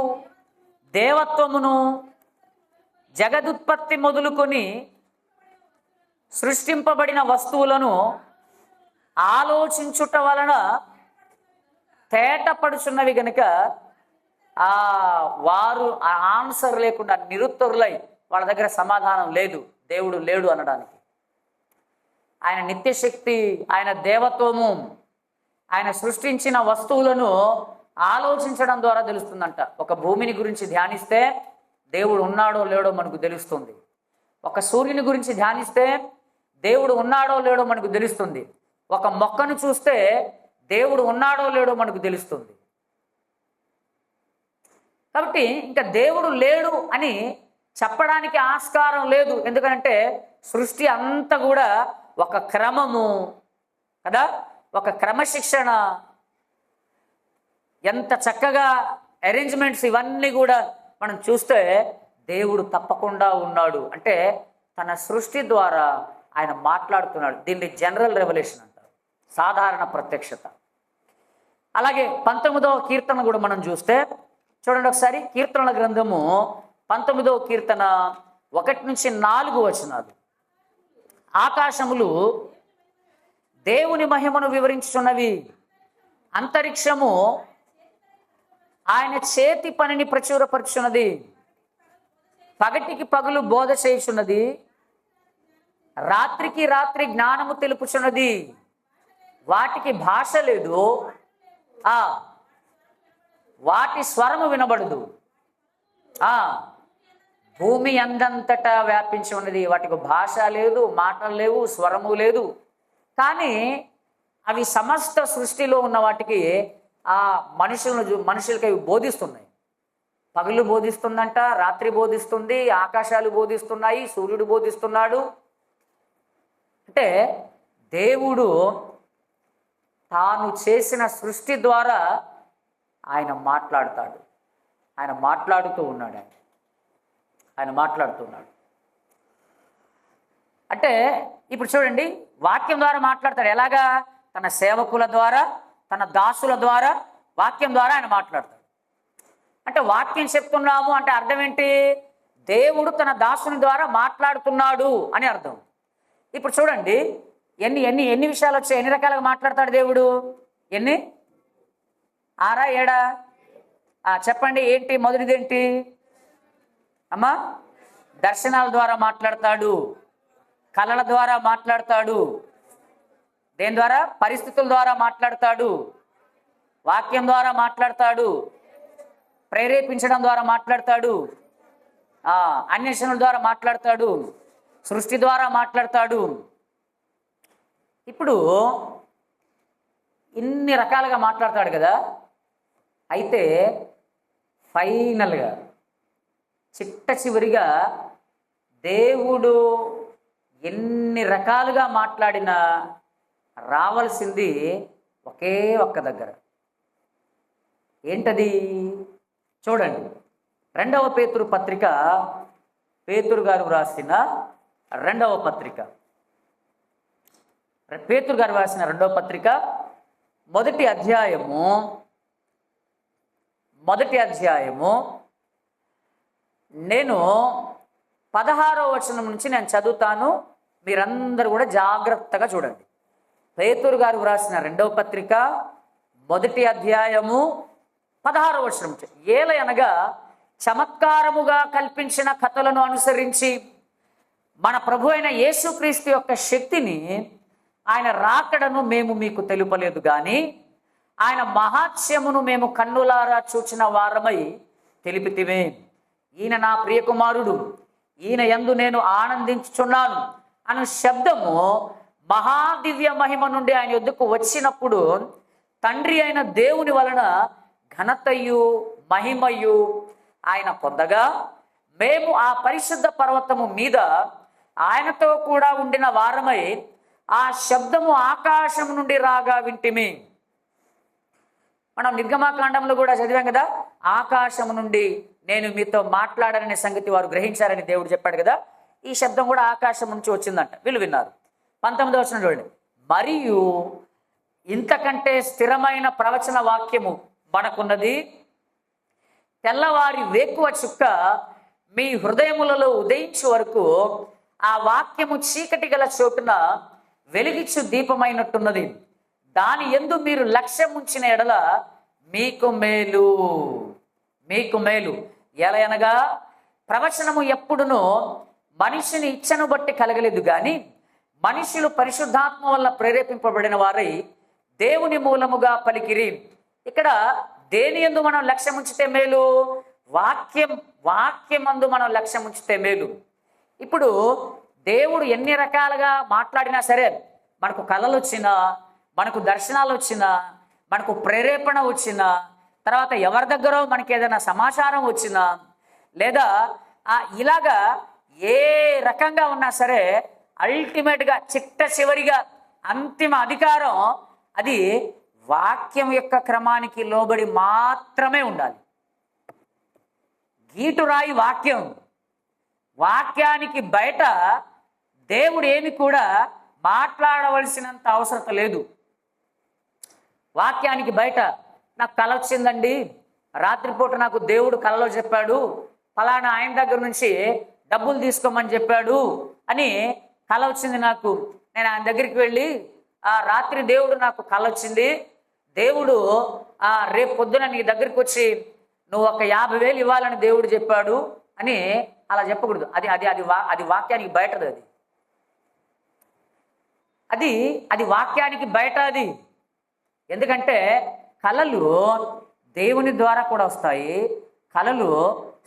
Speaker 1: దేవత్వమును జగదుత్పత్తి మొదలుకొని సృష్టింపబడిన వస్తువులను ఆలోచించుట వలన తేటపడుచున్నవి గనుక వారు ఆన్సర్ లేకుండా నిరుత్తరులై వాళ్ళ దగ్గర సమాధానం లేదు, దేవుడు లేడు అనడానికి. ఆయన నిత్యశక్తి, ఆయన దేవత్వము, ఆయన సృష్టించిన వస్తువులను ఆలోచించడం ద్వారా తెలుస్తుందంట. ఒక భూమిని గురించి ధ్యానిస్తే దేవుడు ఉన్నాడో లేడో మనకు తెలుస్తుంది. ఒక సూర్యుని గురించి ధ్యానిస్తే దేవుడు ఉన్నాడో లేడో మనకు తెలుస్తుంది. ఒక మొక్కను చూస్తే దేవుడు ఉన్నాడో లేడో మనకు తెలుస్తుంది. కాబట్టి ఇంకా దేవుడు లేడు అని చెప్పడానికి ఆస్కారం లేదు. ఎందుకంటే సృష్టి అంతా కూడా ఒక క్రమము కదా, ఒక క్రమశిక్షణ, ఎంత చక్కగా అరేంజ్మెంట్స్, ఇవన్నీ కూడా మనం చూస్తే దేవుడు తప్పకుండా ఉన్నాడు. అంటే తన సృష్టి ద్వారా ఆయన మాట్లాడుతున్నాడు. దీన్ని జనరల్ రెవల్యూషన్ అంటారు, సాధారణ ప్రత్యక్షత. అలాగే 19వ కీర్తన కూడా మనం చూస్తే చూడండి ఒకసారి. కీర్తనల గ్రంథము 19వ కీర్తన 1 నుంచి 4 వచనాలు. ఆకాశములు దేవుని మహిమను వివరించుచున్నవి, అంతరిక్షము ఆయన చేతి పనిని ప్రచురపరుచున్నది, పగటికి పగలు బోధ చేయుచున్నది, రాత్రికి రాత్రి జ్ఞానము తెలుపుచున్నది. వాటికి భాష లేదు, వాటి స్వరము వినబడదు. భూమి అందంతటా వ్యాపించి ఉన్నది. వాటికి భాష లేదు, మాటలు లేవు, స్వరము లేదు. కానీ అవి సమస్త సృష్టిలో ఉన్న వాటికి మనుషులకి అవి బోధిస్తున్నాయి. పగలు బోధిస్తుందంట, రాత్రి బోధిస్తుంది, ఆకాశాలు బోధిస్తున్నాయి, సూర్యుడు బోధిస్తున్నాడు. అంటే దేవుడు తాను చేసిన సృష్టి ద్వారా ఆయన మాట్లాడతాడు. ఆయన మాట్లాడుతూ ఉన్నాడు. ఆయన మాట్లాడుతున్నాడు. అంటే ఇప్పుడు చూడండి, వాక్యం ద్వారా మాట్లాడతాడు. ఎలాగా? తన సేవకుల ద్వారా, తన దాసుల ద్వారా, వాక్యం ద్వారా ఆయన మాట్లాడతాడు. అంటే వాక్యం చెప్తున్నాము అంటే అర్థం ఏంటి? దేవుడు తన దాసుని ద్వారా మాట్లాడుతున్నాడు అని అర్థం. ఇప్పుడు చూడండి, ఎన్ని ఎన్ని ఎన్ని విషయాలు వచ్చాయి, ఎన్ని రకాలుగా మాట్లాడతాడు దేవుడు? ఎన్ని? 6 7? చెప్పండి, ఏంటి మొదటిదేంటి అమ్మా? దర్శనాల ద్వారా మాట్లాడతాడు, కళల ద్వారా మాట్లాడతాడు, దేని ద్వారా? పరిస్థితుల ద్వారా మాట్లాడతాడు, వాక్యం ద్వారా మాట్లాడతాడు, ప్రేరేపించడం ద్వారా మాట్లాడతాడు, అన్వేషణల ద్వారా మాట్లాడతాడు, సృష్టి ద్వారా మాట్లాడతాడు. ఇప్పుడు ఇన్ని రకాలుగా మాట్లాడతాడు కదా. అయితే ఫైనల్గా చిట్ట చివరిగా దేవుడు ఎన్ని రకాలుగా మాట్లాడినా రావాల్సింది ఒకే ఒక్క దగ్గర. ఏంటది? చూడండి, 2వ పేతురు పత్రిక, పేతురు గారు రాసిన రెండవ పత్రిక, పేతురు గారు రాసిన రెండవ పత్రిక మొదటి అధ్యాయము నేను 16వ వచనం నుంచి నేను చదువుతాను, మీరందరూ కూడా జాగ్రత్తగా చూడండి. పేతురు గారు రాసిన రెండవ పత్రిక మొదటి అధ్యాయము 16వ వచనం నుంచి. ఏలయనగా చమత్కారముగా కల్పించిన కథలను అనుసరించి మన ప్రభు అయిన యేసుక్రీస్తు యొక్క శక్తిని, ఆయన రాకడను మేము మీకు తెలుపలేదు గాని ఆయన మహాత్స్యమును మేము కన్నులారా చూచిన వారమై తెలిపితిమే. ఈయన నా ప్రియకుమారుడు, ఈయన యందు నేను ఆనందించుచున్నాను అను శబ్దము మహాదివ్య మహిమ నుండి ఆయన యొద్దకు వచ్చినప్పుడు తండ్రి అయిన దేవుని వలన ఘనతయు మహిమయు ఆయన పొందగా మేము ఆ పరిశుద్ధ పర్వతము మీద ఆయనతో కూడా ఉండిన వారమై ఆ శబ్దము ఆకాశం నుండి రాగా వింటిమి. మనం నిర్గమాకాండంలో కూడా చదివాం కదా, ఆకాశం నుండి నేను మీతో మాట్లాడననే సంగతి వారు గ్రహించారని దేవుడు చెప్పాడు కదా. ఈ శబ్దం కూడా ఆకాశం నుంచి వచ్చిందంట, వీళ్ళు విన్నారు. 19వ వచనం చూడండి. మరియు ఇంతకంటే స్థిరమైన ప్రవచన వాక్యము మనకున్నది, తెల్లవారి వేకువ చుక్క మీ హృదయములలో ఉదయించు వరకు ఆ వాక్యము చీకటి గల చోటున వెలిగిచ్చు దీపమైనట్టున్నది. దాని యందు మీరు లక్ష్యం ఉంచిన ఎడల మీకు మేలు. ఎలా అనగా ప్రవచనము ఎప్పుడునూ మనిషిని ఇచ్చను బట్టి కలగలేదు గాని మనుషులు పరిశుద్ధాత్మ వల్ల ప్రేరేపింపబడిన వారై దేవుని మూలముగా పలికిరి. ఇక్కడ దేని యందు మనం లక్ష్యం ఉంచితే మేలు? వాక్యమందు మనం లక్ష్యం ఉంచితే మేలు. ఇప్పుడు దేవుడు ఎన్ని రకాలుగా మాట్లాడినా సరే, మనకు కళలు వచ్చినా, మనకు దర్శనాలు వచ్చినా, మనకు ప్రేరేపణ వచ్చినా, తర్వాత ఎవరి దగ్గర మనకి ఏదైనా సమాచారం వచ్చినా, లేదా ఇలాగా ఏ రకంగా ఉన్నా సరే అల్టిమేట్గా చిట్ట చివరిగా అంతిమ అధికారం అది వాక్యం యొక్క క్రమానికి లోబడి మాత్రమే ఉండాలి. గీటురాయి వాక్యం. వాక్యానికి బయట దేవుడు ఏమి కూడా మాట్లాడవలసినంత అవసరం లేదు. వాక్యానికి బయట నాకు కల వచ్చిందండి, రాత్రిపూట నాకు దేవుడు కలలో చెప్పాడు, ఫలానా ఆయన దగ్గర నుంచి డబ్బులు తీసుకోమని చెప్పాడు అని కల వచ్చింది నాకు, నేను ఆయన దగ్గరికి వెళ్ళి ఆ రాత్రి దేవుడు నాకు కల వచ్చింది, దేవుడు రేపు పొద్దున నీ దగ్గరికి వచ్చి నువ్వు ఒక 50,000 ఇవ్వాలని దేవుడు చెప్పాడు అని అలా చెప్పకూడదు. అది వాక్యానికి బయటది. అది వాక్యానికి బయట. అది ఎందుకంటే కలలు దేవుని ద్వారా కూడా వస్తాయి, కలలు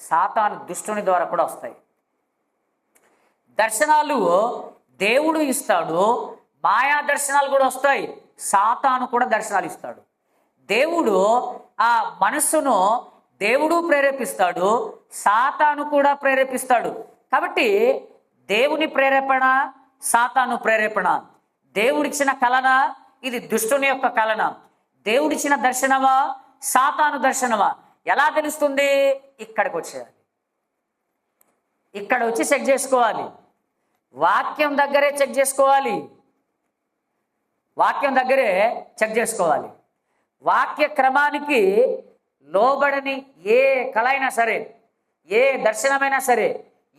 Speaker 1: సాతాను దుష్టుని ద్వారా కూడా వస్తాయి. దర్శనాలు దేవుడు ఇస్తాడు, మాయా దర్శనాలు కూడా వస్తాయి, సాతాను కూడా దర్శనాలు ఇస్తాడు. దేవుడు ఆ మనస్సును దేవుడు ప్రేరేపిస్తాడు, సాతాను కూడా ప్రేరేపిస్తాడు. కాబట్టి దేవుని ప్రేరేపణ, సాతాను ప్రేరేపణ. దేవుడిచ్చిన కలన ఇది దుష్టుని యొక్క కలన, దేవుడిచ్చిన దర్శనమా సాతాను దర్శనమా ఎలా తెలుస్తుంది? ఇక్కడికి వచ్చేయాలి, ఇక్కడ వచ్చి చెక్ చేసుకోవాలి. వాక్యం దగ్గరే చెక్ చేసుకోవాలి. వాక్య క్రమానికి లోబడని ఏ కళ అయినా సరే, ఏ దర్శనమైనా సరే,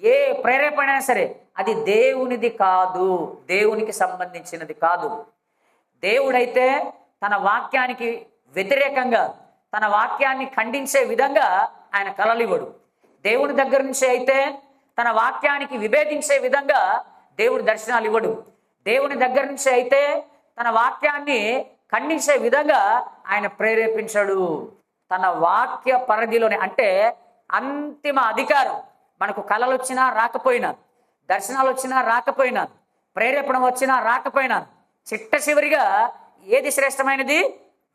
Speaker 1: ఏ ప్రేరేపణ అయినా సరే అది దేవునిది కాదు, దేవునికి సంబంధించినది కాదు. దేవుడైతే తన వాక్యానికి వ్యతిరేకంగా, తన వాక్యాన్ని ఖండించే విధంగా ఆయన కలలివ్వడు. దేవుని దగ్గర నుంచి అయితే తన వాక్యానికి విభేదించే విధంగా దేవుడు దర్శనాలు ఇవ్వడు. దేవుని దగ్గర నుంచి అయితే తన వాక్యాన్ని ఖండించే విధంగా ఆయన ప్రేరేపించడు. తన వాక్య పరిధిలోనే, అంటే అంతిమ అధికారం. మనకు కళలు వచ్చినా రాకపోయినా, దర్శనాలు వచ్చినా రాకపోయినా, ప్రేరేపణ వచ్చినా రాకపోయినా, చిట్ట చివరిగా ఏది శ్రేష్టమైనది?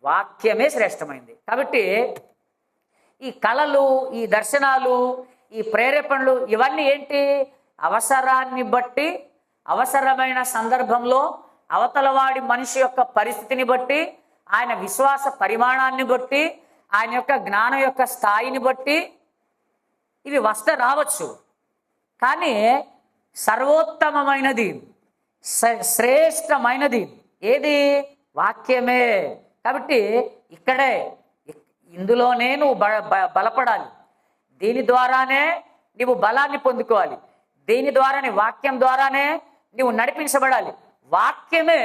Speaker 1: వాక్యమే శ్రేష్టమైనది. కాబట్టి ఈ కళలు, ఈ దర్శనాలు, ఈ ప్రేరేపణలు ఇవన్నీ ఏంటి? అవసరాన్ని బట్టి, అవసరమైన సందర్భంలో, అవతలవాడి మనిషి యొక్క పరిస్థితిని బట్టి, ఆయన విశ్వాస పరిమాణాన్ని బట్టి, ఆయన యొక్క జ్ఞానం యొక్క స్థాయిని బట్టి ఇవి రావచ్చు. కానీ సర్వోత్తమమైనది, శ్రేష్టమైనది ఏది? వాక్యమే. కాబట్టి ఇక్కడే ఇందులోనే నువ్వు బలపడాలి. దీని ద్వారానే నువ్వు బలాన్ని పొందుకోవాలి. దీని ద్వారానే, వాక్యం ద్వారానే నువ్వు నడిపించబడాలి. వాక్యమే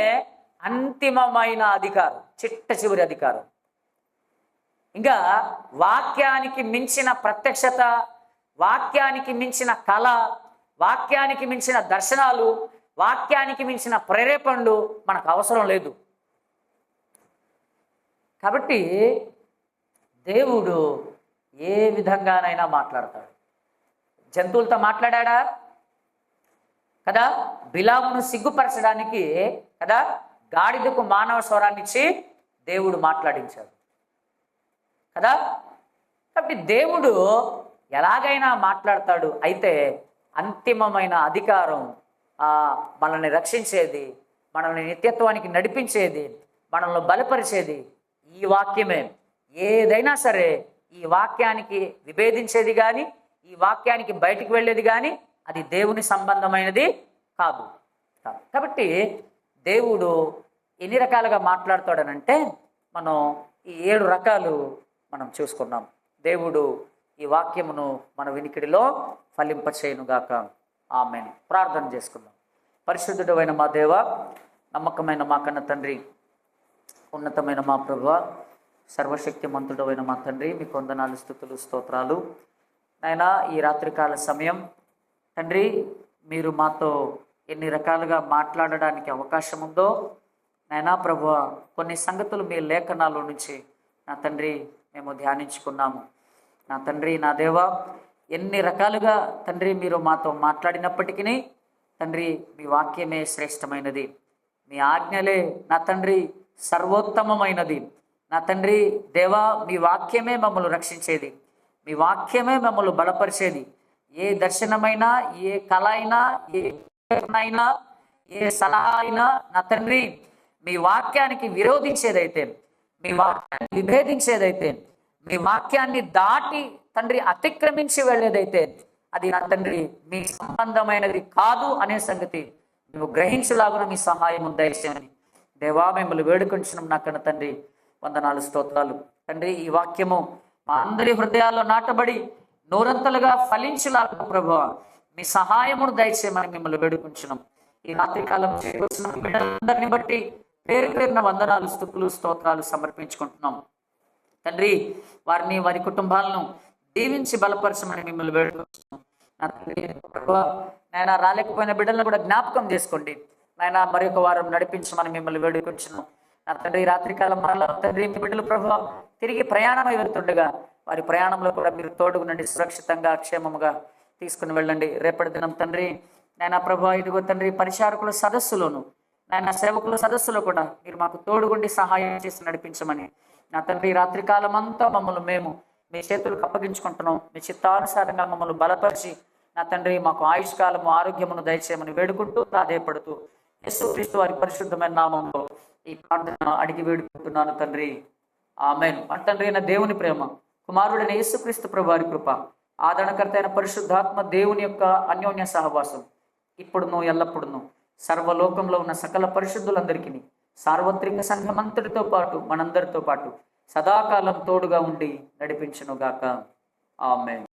Speaker 1: అంతిమమైన అధికారం, చిట్ట చివరి అధికారం. ఇంకా వాక్యానికి మించిన ప్రత్యక్షత, వాక్యానికి మించిన కళ, వాక్యానికి మించిన దర్శనాలు, వాక్యానికి మించిన ప్రేరేపణలు మనకు అవసరం లేదు. కాబట్టి దేవుడు ఏ విధంగానైనా మాట్లాడతాడు. జంతువులతో మాట్లాడా కదా, బిలామును సిగ్గుపరచడానికి కదా గాడిదకు మానవ స్వరాన్ని ఇచ్చి దేవుడు మాట్లాడించాడు కదా. కాబట్టి దేవుడు ఎలాగైనా మాట్లాడతాడు. అయితే అంతిమమైన అధికారం, మనల్ని రక్షించేది, మనల్ని నిత్యత్వానికి నడిపించేది, మనల్ని బలపరిచేది ఈ వాక్యమే. ఏదైనా సరే ఈ వాక్యానికి విభేదించేది కానీ, ఈ వాక్యానికి బయటికి వెళ్ళేది కానీ అది దేవుని సంబంధమైనది కాదు. కాబట్టి దేవుడు ఎన్ని రకాలుగా మాట్లాడతాడనంటే మనం ఈ 7 రకాలు మనం చూసుకున్నాం. దేవుడు ఈ వాక్యమును మన వినికిడిలో ఫలింపచేయునుగాక. ఆమేన్. ప్రార్థన చేసుకుందాం. పరిశుద్ధుడైన మా దేవ, నమ్మకమైన మా కన్న తండ్రి, ఉన్నతమైన మా ప్రభువా, సర్వశక్తిమంతుడైన మా తండ్రి, మీకు వందనాలు, స్తుతులు, స్తోత్రాలు. నాయనా, ఈ రాత్రికాల సమయం తండ్రి, మీరు మాతో ఎన్ని రకాలుగా మాట్లాడడానికి అవకాశం ఉందో నాయనా ప్రభువా, కొన్ని సంగతులు మీ లేఖనాల నుంచి నా తండ్రి మేము ధ్యానించుకున్నాము. నా తండ్రి, నా దేవా, ఎన్ని రకాలుగా తండ్రి మీరు మాతో మాట్లాడినప్పటికీ తండ్రి మీ వాక్యమే శ్రేష్టమైనది, మీ ఆజ్ఞలే నా తండ్రి సర్వోత్తమమైనది. నా తండ్రి దేవా, మీ వాక్యమే మమ్మల్ని రక్షించేది, మీ వాక్యమే మమ్మల్ని బలపరిచేది. ఏ దర్శనమైనా, ఏ కళ అయినా, అయినా, ఏ సలహా అయినా నా తండ్రి మీ వాక్యానికి విరోధించేదైతే, మీ వాక్యాన్ని విభేదించేదైతే, మీ వాక్యాన్ని దాటి తండ్రి అతిక్రమించి వెళ్ళేదైతే అది నా తండ్రి మీ సంబంధమైనది కాదు అనే సంగతి నువ్వు గ్రహించలాగున మీ సహాయం దయచేయమని దేవా మిమ్మల్ని వేడుకొంచున్నాం. నా కన్న తండ్రి వందనాలు, స్తోత్రాలు. తండ్రి, ఈ వాక్యము మా అందరి హృదయాల్లో నాటబడి నూరంతలుగా ఫలించలాగు ప్రభువా మీ సహాయమును దయచేయమని మిమ్మల్ని వేడుకొంచున్నాం. ఈ రాత్రికాలం చేయవలసిన బిడ్డలందరినీ బట్టి పేరు పేరున వందనాలు, స్తుతులు, స్తోత్రాలు సమర్పించుకుంటున్నాం. తండ్రి, వారిని, వారి కుటుంబాలను దీవించి బలపరచమని మిమ్మల్ని వేడుకొంటున్నాం. నా తండ్రి నాయన, రాలేకపోయిన బిడ్డలను కూడా జ్ఞాపకం చేసుకోండి నాయన. మరి ఒక వారం నడిపించమని మిమ్మల్ని వేడుకొంచున్నాం. నా తండ్రి, రాత్రికాలం మరలా తండ్రి మీ బిడ్డలు ప్రభువా తిరిగి ప్రయాణం వెళ్తుండగా వారి ప్రయాణంలో కూడా మీరు తోడుగునండి, సురక్షితంగా క్షేమముగా తీసుకుని వెళ్ళండి. రేపటి దినం తండ్రి నాయన ప్రభువా, ఇదిగో తండ్రి పరిచారకుల సదస్సులోను నాయన సేవకుల సదస్సులో కూడా మీరు మాకు తోడుగుండి సహాయం చేసి నడిపించమని నా తండ్రి రాత్రికాలం అంతా మమ్మల్ని మేము మీ చేతులకు అప్పగించుకుంటున్నాం. మీ చిత్తానుసారంగా మమ్మల్ని బలపరిచి నా తండ్రి మాకు ఆయుష్కాలము, ఆరోగ్యమును దయచేయమని వేడుకుంటూ ప్రాధేయపడుతూ యేసుక్రీస్తు వారి పరిశుద్ధమైన నామంలో ఈ ప్రార్థన అడిగి వేడుకుంటున్నాను తండ్రి. ఆమేన్. మన తండ్రి అయిన దేవుని ప్రేమ, కుమారుడైన యేసుక్రీస్తు ప్రభు వారి కృప, ఆదరణకర్త అయిన పరిశుద్ధాత్మ దేవుని యొక్క అన్యోన్య సహవాసం ఇప్పుడును ఎల్లప్పుడును సర్వలోకంలో ఉన్న సకల పరిశుద్ధులందరికీ, సార్వత్రిక సంఘమంతటితో పాటు మనందరితో పాటు సదాకాలం తోడుగా ఉండి నడిపించునుగాక. ఆమేన్.